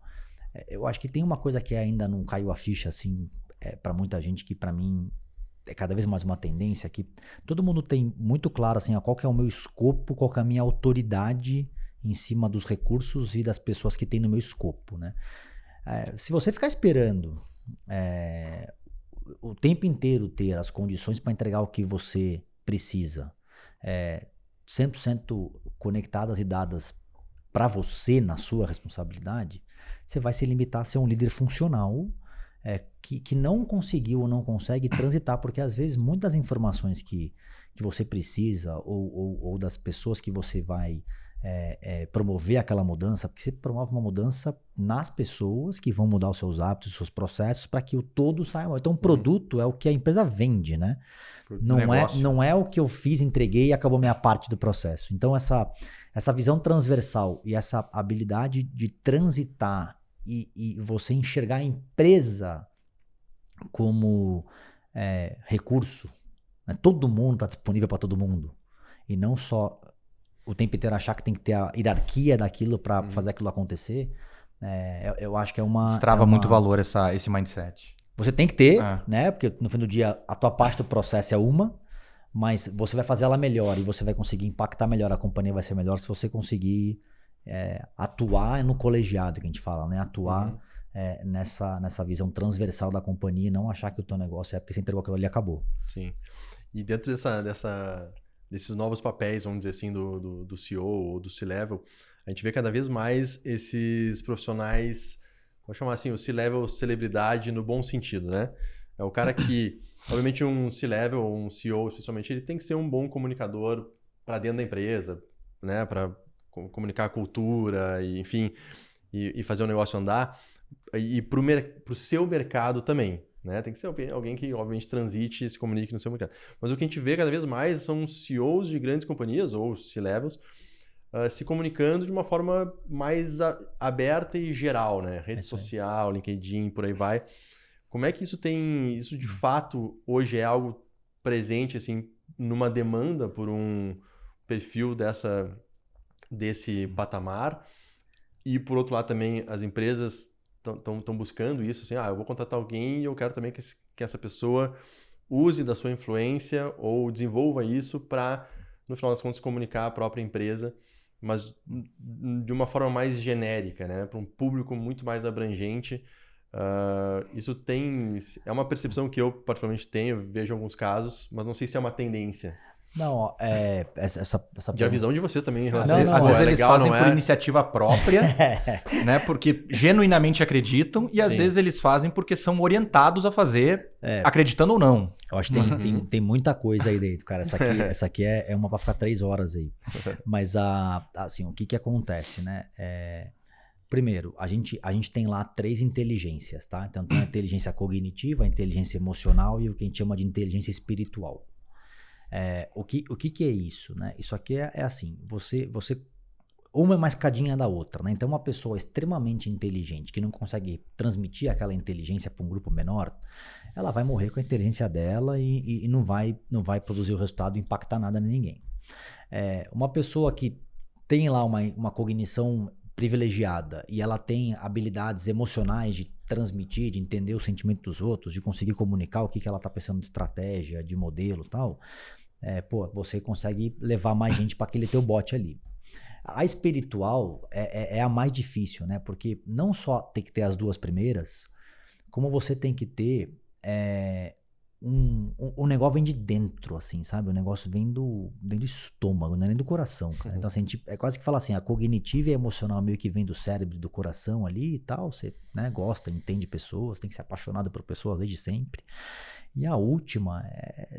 Speaker 3: eu acho que tem uma coisa que ainda não caiu a ficha assim para muita gente, que para mim é cada vez mais uma tendência, que todo mundo tem muito claro assim, qual que é o meu escopo, qual que é a minha autoridade em cima dos recursos e das pessoas que tem no meu escopo, né? Se você ficar esperando o tempo inteiro ter as condições para entregar o que você precisa, 100% conectadas e dadas para você, na sua responsabilidade, você vai se limitar a ser um líder funcional que não conseguiu ou não consegue transitar, porque às vezes muitas informações que você precisa ou das pessoas que você vai promover aquela mudança, porque você promove uma mudança nas pessoas que vão mudar os seus hábitos, os seus processos, para que o todo saia. Então, o produto é o que a empresa vende, né? Não é o que eu fiz, entreguei e acabou minha parte do processo. Então, essa visão transversal e essa habilidade de transitar e você enxergar a empresa como recurso, né? Todo mundo está disponível para todo mundo, e não só o tempo inteiro achar que tem que ter a hierarquia daquilo para fazer aquilo acontecer. Eu acho que
Speaker 2: Destrava muito valor esse mindset.
Speaker 3: Você tem que ter, né? Porque no fim do dia a tua parte do processo é uma, mas você vai fazer ela melhor e você vai conseguir impactar melhor, a companhia vai ser melhor se você conseguir atuar no colegiado, que a gente fala, né? Atuar nessa visão transversal da companhia e não achar que o teu negócio é porque você entregou aquilo ali e acabou.
Speaker 1: Sim. E dentro desses novos papéis, vamos dizer assim, do CEO ou do C-Level, a gente vê cada vez mais esses profissionais, vou chamar assim, o C-Level celebridade no bom sentido, né? É o cara que, obviamente, um C-Level, um CEO especialmente, ele tem que ser um bom comunicador para dentro da empresa, né? Para comunicar a cultura, e, enfim, e fazer o negócio andar. E para o seu mercado também, né? Tem que ser alguém que, obviamente, transite e se comunique no seu mercado. Mas o que a gente vê cada vez mais são CEOs de grandes companhias, ou C-Levels, se comunicando de uma forma mais aberta e geral, né? Rede social, LinkedIn, por aí vai. Como é que isso de fato hoje é algo presente, assim, numa demanda por um perfil desse patamar? E por outro lado também as empresas estão buscando isso, assim, eu vou contratar alguém e eu quero também que essa pessoa use da sua influência ou desenvolva isso para, no final das contas, comunicar a própria empresa, mas de uma forma mais genérica, né? Para um público muito mais abrangente. Isso é uma percepção que eu particularmente tenho, vejo alguns casos, mas não sei se é uma tendência.
Speaker 3: Não, essa
Speaker 1: E a visão de vocês também em relação
Speaker 2: às
Speaker 1: a isso.
Speaker 2: Às vezes eles
Speaker 1: legal,
Speaker 2: fazem
Speaker 1: não
Speaker 2: por
Speaker 1: é?
Speaker 2: iniciativa própria, né? Porque genuinamente acreditam e às
Speaker 1: Sim.
Speaker 2: vezes eles fazem porque são orientados a fazer, acreditando ou não.
Speaker 3: Eu acho que tem muita coisa aí dentro, cara. Essa aqui é uma para ficar 3 horas aí. Mas assim, o que acontece, né? Primeiro, a gente tem lá 3 inteligências, tá? Então tem a inteligência cognitiva, a inteligência emocional e o que a gente chama de inteligência espiritual. O que é isso, né? Isso aqui é assim, você uma é mais cadinha da outra, né? Então uma pessoa extremamente inteligente que não consegue transmitir aquela inteligência para um grupo menor, ela vai morrer com a inteligência dela e não vai produzir o resultado e impactar nada em ninguém. Uma pessoa que tem lá uma cognição privilegiada e ela tem habilidades emocionais de transmitir, de entender o sentimento dos outros, de conseguir comunicar o que ela está pensando de estratégia, de modelo e tal, você consegue levar mais gente para aquele teu bote ali. A espiritual é a mais difícil, né? Porque não só tem que ter as 2 primeiras, como você tem que ter o negócio vem de dentro, assim, sabe? O negócio vem do estômago, não é nem do coração, cara. Então, assim, é quase que fala assim, a cognitiva e a emocional meio que vem do cérebro e do coração ali e tal. Você, né, gosta, entende pessoas, tem que ser apaixonado por pessoas desde sempre. E a última,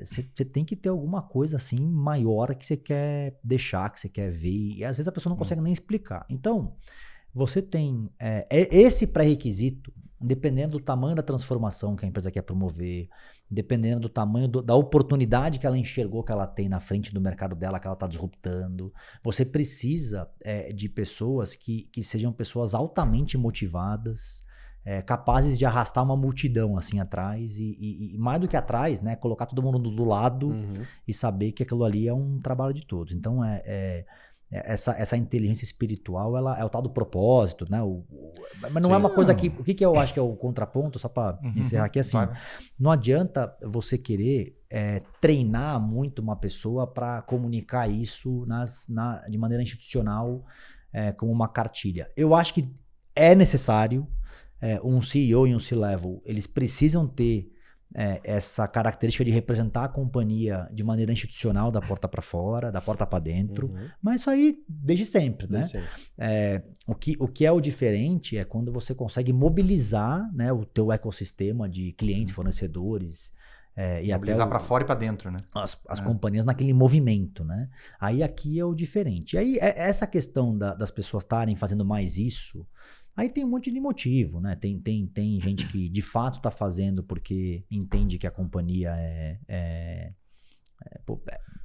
Speaker 3: você tem que ter alguma coisa assim maior que você quer deixar, que você quer ver. E às vezes a pessoa não consegue nem explicar. Então, você tem esse pré-requisito, dependendo do tamanho da transformação que a empresa quer promover, dependendo do tamanho da oportunidade que ela enxergou que ela tem na frente do mercado dela, que ela está disruptando. Você precisa de pessoas que sejam pessoas altamente motivadas, capazes de arrastar uma multidão assim atrás e mais do que atrás, né, colocar todo mundo do lado e saber que aquilo ali é um trabalho de todos. Então essa inteligência espiritual, ela é o tal do propósito, né? Mas não é uma coisa que... O que eu acho que é o contraponto, só para encerrar aqui, assim, não adianta você querer treinar muito uma pessoa para comunicar isso de maneira institucional, como uma cartilha. Eu acho que é necessário um CEO e um C-Level, eles precisam ter essa característica de representar a companhia de maneira institucional, da porta para fora, da porta para dentro, mas isso aí desde sempre, né? O que é o diferente é quando você consegue mobilizar, né, o teu ecossistema de clientes, fornecedores, e
Speaker 2: mobilizar para fora e para dentro, né?
Speaker 3: As companhias naquele movimento, né? Aí aqui é o diferente. E aí essa questão das pessoas estarem fazendo mais isso, aí tem um monte de motivo, né? Tem gente que de fato está fazendo porque entende que a companhia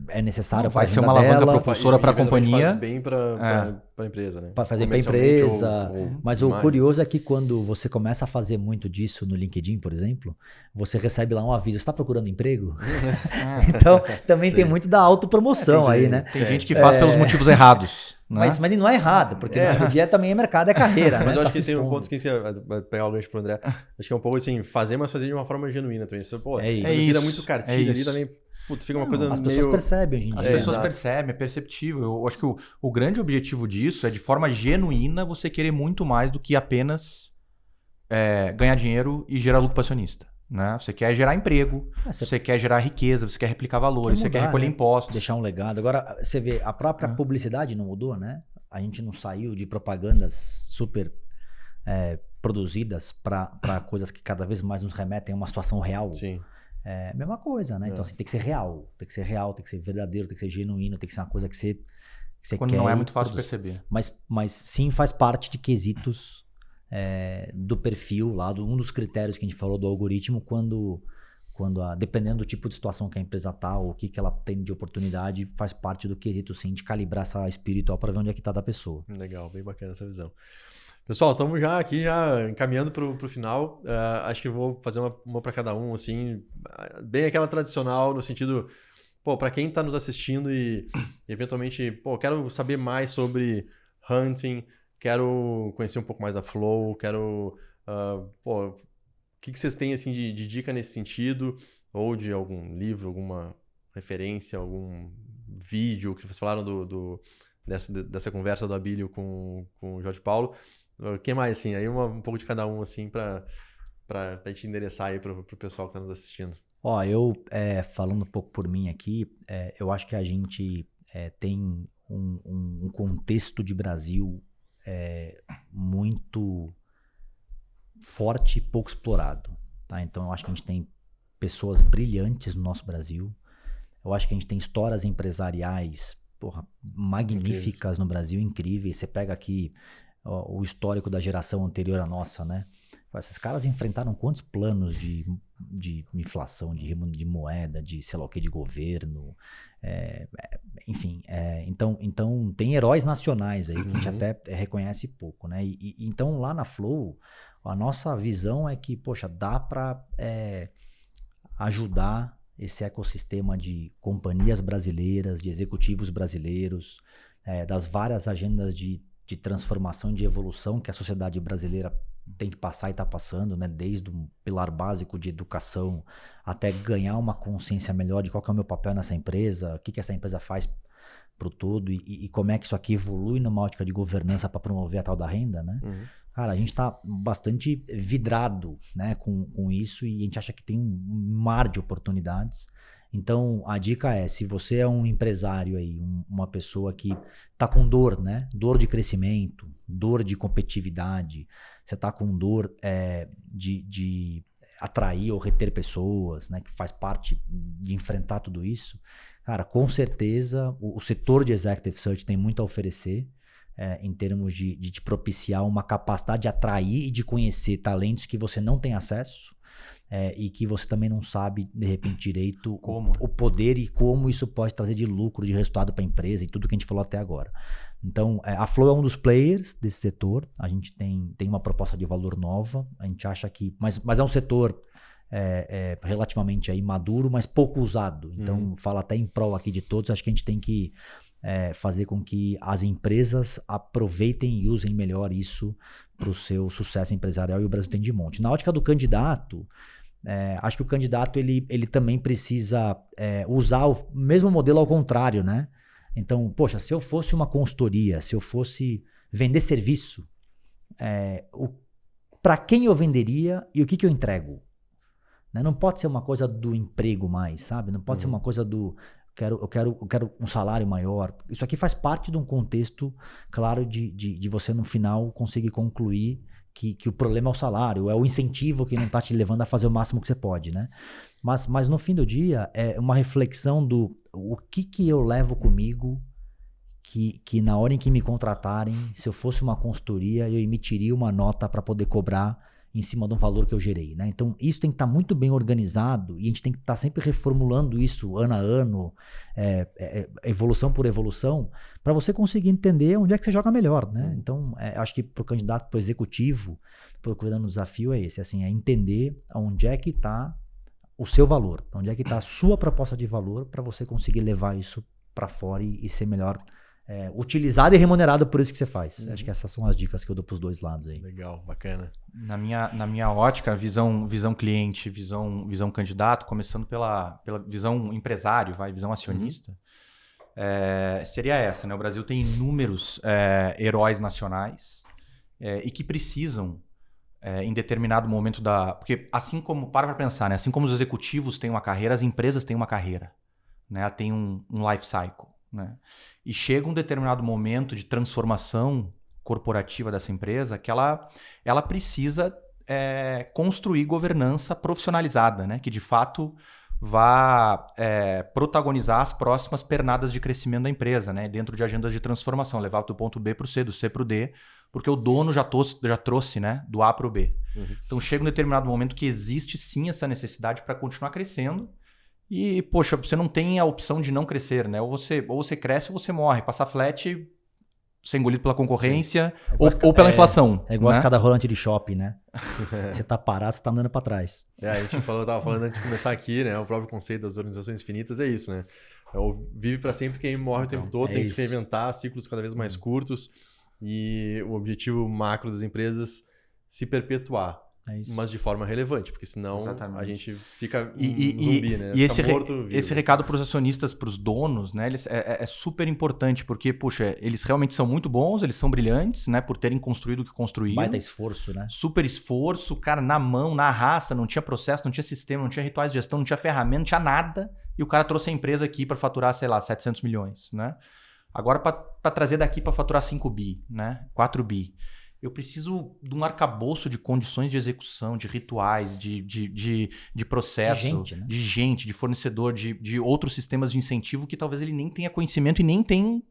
Speaker 3: é necessária para a
Speaker 2: ser uma alavanca propulsora para a companhia.
Speaker 1: Faz bem para a empresa, né?
Speaker 3: Para fazer para a empresa. Mas o curioso é que quando você começa a fazer muito disso no LinkedIn, por exemplo, você recebe lá um aviso, você está procurando emprego? Então, também tem muito da autopromoção aí, né?
Speaker 2: Tem gente que faz pelos motivos errados. Né?
Speaker 3: Mas não é errado, porque no fim do dia também é mercado, é carreira.
Speaker 1: Mas
Speaker 3: né?
Speaker 1: eu acho que tem um ponto que vai pegar o gancho pro André. Acho que é um pouco assim, fazer, mas fazer de uma forma genuína também. Isso, pô,
Speaker 3: isso.
Speaker 1: vira muito cartilha ali também. putz, fica uma coisa
Speaker 3: As
Speaker 1: meio...
Speaker 3: pessoas percebem hoje em dia.
Speaker 2: As pessoas
Speaker 1: exato.
Speaker 2: percebem, é perceptível. Eu acho que o grande objetivo disso é, de forma genuína, você querer muito mais do que apenas ganhar dinheiro e gerar lucro para acionista. Né? Você quer gerar emprego, você quer gerar riqueza, você quer replicar valores, você quer recolher impostos.
Speaker 3: Deixar um legado. Agora, você vê, a própria publicidade não mudou, né? A gente não saiu de propagandas super produzidas para coisas que cada vez mais nos remetem a uma situação real.
Speaker 1: Sim.
Speaker 3: É a mesma coisa, né? Então, assim, tem que ser real, tem que ser verdadeiro, tem que ser genuíno, tem que ser uma coisa que você
Speaker 2: Quando
Speaker 3: quer.
Speaker 2: não é muito fácil
Speaker 3: produzir.
Speaker 2: perceber.
Speaker 3: Mas sim faz parte de quesitos do perfil lá, um dos critérios que a gente falou do algoritmo, dependendo do tipo de situação que a empresa está, ou o que ela tem de oportunidade, faz parte do quesito sim de calibrar essa espiritual para ver onde é que está da pessoa.
Speaker 1: Legal, bem bacana essa visão. Pessoal, estamos já encaminhando para o final. Acho que eu vou fazer uma para cada um, assim, bem aquela tradicional, no sentido, para quem está nos assistindo e eventualmente, quero saber mais sobre hunting, quero conhecer um pouco mais a Flow, quero, o que vocês têm assim, de dica nesse sentido, ou de algum livro, alguma referência, algum vídeo que vocês falaram dessa conversa do Abílio com o Jorge Paulo. O que mais, assim? Aí um pouco de cada um, assim, pra gente endereçar aí pro pessoal que tá nos assistindo.
Speaker 3: Eu, falando um pouco por mim aqui, eu acho que a gente tem um contexto de Brasil muito forte e pouco explorado. Tá? Então, eu acho que a gente tem pessoas brilhantes no nosso Brasil. Eu acho que a gente tem histórias empresariais magníficas no Brasil, incríveis. Você pega aqui o histórico da geração anterior à nossa, né? Esses caras enfrentaram quantos planos de inflação, de moeda, de sei lá o que, de governo, enfim. Então tem heróis nacionais aí que a gente até reconhece pouco, né? Então lá na Flow, a nossa visão é que, dá para ajudar esse ecossistema de companhias brasileiras, de executivos brasileiros, das várias agendas de transformação e de evolução que a sociedade brasileira tem que passar e está passando, né? Desde um pilar básico de educação até ganhar uma consciência melhor de qual que é o meu papel nessa empresa, o que essa empresa faz para o todo e como é que isso aqui evolui numa ótica de governança para promover a tal da renda, né? Cara, a gente está bastante vidrado, né, com isso e a gente acha que tem um mar de oportunidades. Então, a dica é, se você é um empresário aí, uma pessoa que está com dor, né? Dor de crescimento, dor de competitividade, você está com dor de atrair ou reter pessoas, né? Que faz parte de enfrentar tudo isso. Cara, com certeza, o setor de Executive Search tem muito a oferecer em termos de te propiciar uma capacidade de atrair e de conhecer talentos que você não tem acesso. E que você também não sabe, de repente, direito o poder e como isso pode trazer de lucro, de resultado para a empresa e tudo que a gente falou até agora. Então, a Flow é um dos players desse setor. A gente tem uma proposta de valor nova. A gente acha que... Mas é um setor relativamente aí maduro, mas pouco usado. Então, fala até em prol aqui de todos. Acho que a gente tem que fazer com que as empresas aproveitem e usem melhor isso para o seu sucesso empresarial, e o Brasil tem de monte. Na ótica do candidato, acho que o candidato ele também precisa usar o mesmo modelo ao contrário, né? Então, poxa, se eu fosse uma consultoria, se eu fosse vender serviço, para quem eu venderia e o que eu entrego? Né? Não pode ser uma coisa do emprego mais, sabe? Não pode ser uma coisa do... Eu quero um salário maior. Isso aqui faz parte de um contexto, claro, de você no final conseguir concluir que o problema é o salário, é o incentivo que não está te levando a fazer o máximo que você pode, né? Mas no fim do dia é uma reflexão do o que eu levo comigo que na hora em que me contratarem, se eu fosse uma consultoria, eu emitiria uma nota para poder cobrar em cima de um valor que eu gerei, né? Então, isso tem que estar muito bem organizado e a gente tem que estar sempre reformulando isso ano a ano, evolução por evolução, para você conseguir entender onde é que você joga melhor, né? Então, acho que para o candidato, para o executivo, procurando o desafio é esse, assim, é entender onde é que está o seu valor, onde é que está a sua proposta de valor para você conseguir levar isso para fora e ser melhor utilizado e remunerado por isso que você faz. Acho que essas são as dicas que eu dou pros dois lados aí.
Speaker 1: Legal, bacana.
Speaker 2: Na minha ótica, visão cliente, visão candidato, começando pela visão empresário, visão acionista, seria essa, né? O Brasil tem inúmeros heróis nacionais e que precisam, em determinado momento Porque assim como, para pensar, né? Assim como os executivos têm uma carreira, as empresas têm uma carreira, né? Ela tem um life cycle, né? E chega um determinado momento de transformação corporativa dessa empresa que ela precisa construir governança profissionalizada, né? Que de fato vá protagonizar as próximas pernadas de crescimento da empresa, né? Dentro de agendas de transformação, levar do ponto B para o C, do C para o D, porque o dono já trouxe, né? Do A para o B.
Speaker 1: Uhum.
Speaker 2: Então chega um determinado momento que existe sim essa necessidade para continuar crescendo. E, poxa, você não tem a opção de não crescer, né? Ou você cresce ou você morre. Passar flat, ser engolido pela concorrência ou pela inflação.
Speaker 3: É igual
Speaker 2: né?
Speaker 3: a escada rolante de shopping, né? Você tá parado, você tá andando pra trás.
Speaker 1: A gente tava falando antes de começar aqui, né? O próprio conceito das organizações finitas é isso, né? Vive para sempre quem morre o tempo todo, tem que se reinventar, ciclos cada vez mais curtos e o objetivo macro das empresas se perpetuar. Mas de forma relevante, porque senão a gente fica zumbi, né?
Speaker 2: E
Speaker 1: Fica
Speaker 2: esse recado para os acionistas, para os donos, né? É super importante, porque, puxa, eles realmente são muito bons, eles são brilhantes, né? Por terem construído o que construíram.
Speaker 3: Baita esforço, né?
Speaker 2: Super esforço, cara, na mão, na raça, não tinha processo, não tinha sistema, não tinha rituais de gestão, não tinha ferramenta, não tinha nada. E o cara trouxe a empresa aqui para faturar, sei lá, 700 milhões, né? Agora, para trazer daqui para faturar 5 bi, né? 4 bi. Eu preciso de um arcabouço de condições de execução, de rituais, de processo, de gente, de fornecedor, de outros sistemas de incentivo que talvez ele nem tenha conhecimento e nem tem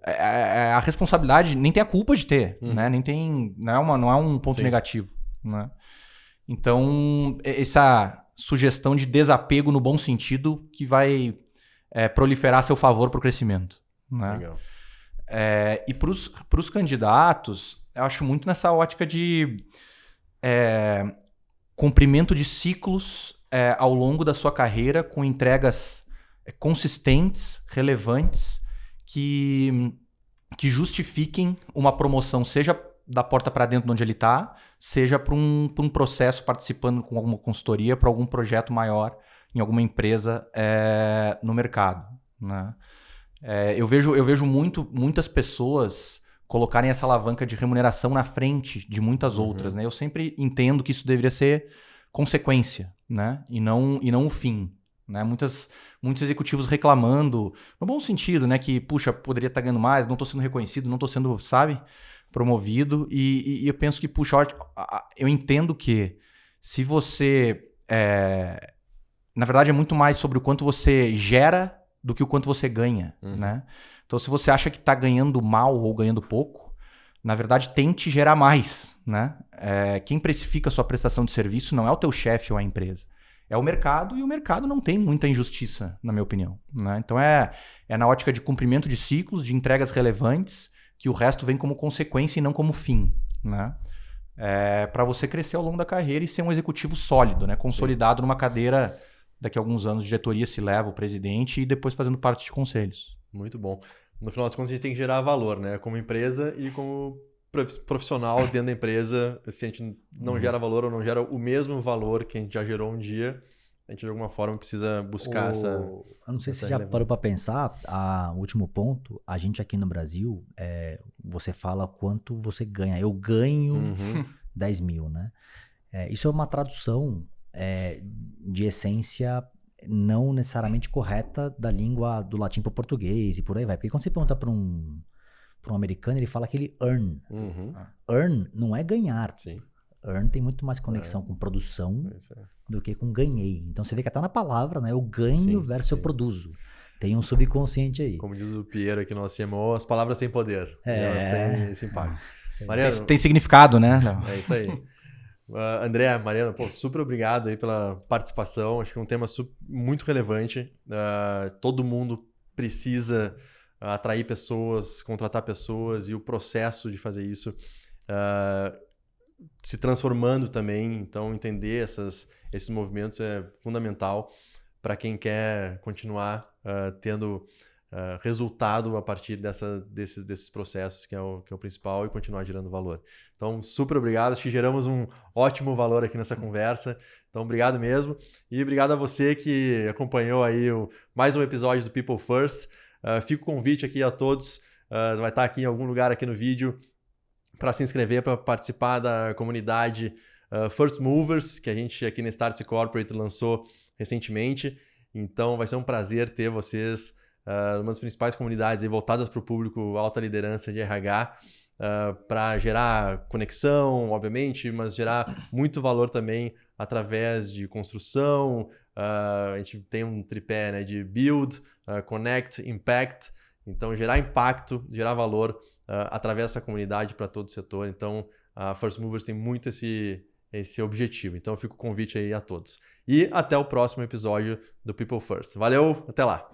Speaker 2: a responsabilidade, nem tem a culpa de ter, né? Não é um ponto negativo, né? Então, essa sugestão de desapego no bom sentido que vai proliferar a seu favor para o crescimento, né?
Speaker 1: Legal.
Speaker 2: E para os candidatos, eu acho muito nessa ótica de cumprimento de ciclos ao longo da sua carreira com entregas consistentes, relevantes, que justifiquem uma promoção, seja da porta para dentro de onde ele está, seja para um processo participando com alguma consultoria, para algum projeto maior em alguma empresa no mercado, né? Eu vejo muitas pessoas colocarem essa alavanca de remuneração na frente de muitas outras, né? Eu sempre entendo que isso deveria ser consequência, né? E não o fim, né? Muitos executivos reclamando, no bom sentido, né? Que, puxa, poderia estar ganhando mais, não estou sendo reconhecido, não estou sendo, sabe, promovido. E eu penso que, puxa, eu entendo que se você... na verdade, é muito mais sobre o quanto você gera do que o quanto você ganha, né? Então, se você acha que está ganhando mal ou ganhando pouco, na verdade, tente gerar mais, né? Quem precifica a sua prestação de serviço não é o teu chefe ou a empresa. É o mercado, e o mercado não tem muita injustiça, na minha opinião, né? Então, é na ótica de cumprimento de ciclos, de entregas relevantes, que o resto vem como consequência e não como fim, né? Para você crescer ao longo da carreira e ser um executivo sólido, né? Consolidado numa cadeira, daqui a alguns anos, de diretoria se leva o presidente e depois fazendo parte de conselhos.
Speaker 1: Muito bom. No final das contas, a gente tem que gerar valor, né? Como empresa e como profissional dentro da empresa. Se a gente não gera valor ou não gera o mesmo valor que a gente já gerou um dia, a gente de alguma forma precisa buscar essa...
Speaker 3: Eu não sei se você já parou para pensar, o último ponto, a gente aqui no Brasil, você fala quanto você ganha. Eu ganho 10 mil, né? Isso é uma tradução de essência não necessariamente correta da língua do latim para o português e por aí vai. Porque quando você pergunta para um americano, ele fala que ele earn. Earn não é ganhar.
Speaker 1: Sim.
Speaker 3: Earn tem muito mais conexão com produção do que com ganhei. Então você vê que até na palavra, né? Eu ganho versus eu produzo. Tem um subconsciente aí.
Speaker 1: Como diz o Piero aqui no nosso CMO, as palavras têm poder. Elas têm esse impacto. Mariano,
Speaker 2: tem significado, né?
Speaker 1: É isso aí. André, Mariana, super obrigado aí pela participação. Acho que é um tema muito relevante. Todo mundo precisa atrair pessoas, contratar pessoas e o processo de fazer isso se transformando também. Então, entender esses movimentos é fundamental para quem quer continuar tendo resultado a partir desses processos, que é o principal, e continuar gerando valor. Então, super obrigado. Acho que geramos um ótimo valor aqui nessa conversa. Então, obrigado mesmo. E obrigado a você que acompanhou aí mais um episódio do People First. Fica o convite aqui a todos. Vai estar aqui em algum lugar aqui no vídeo para se inscrever, para participar da comunidade First Movers, que a gente aqui na Startse Corporate lançou recentemente. Então, vai ser um prazer ter vocês uma das principais comunidades aí voltadas para o público alta liderança de RH, para gerar conexão, obviamente, mas gerar muito valor também através de construção. A gente tem um tripé, né, de Build, Connect, Impact. Então, gerar impacto, gerar valor através dessa comunidade para todo o setor. Então, a First Movers tem muito esse objetivo. Então, fica o convite aí a todos. E até o próximo episódio do People First. Valeu, até lá!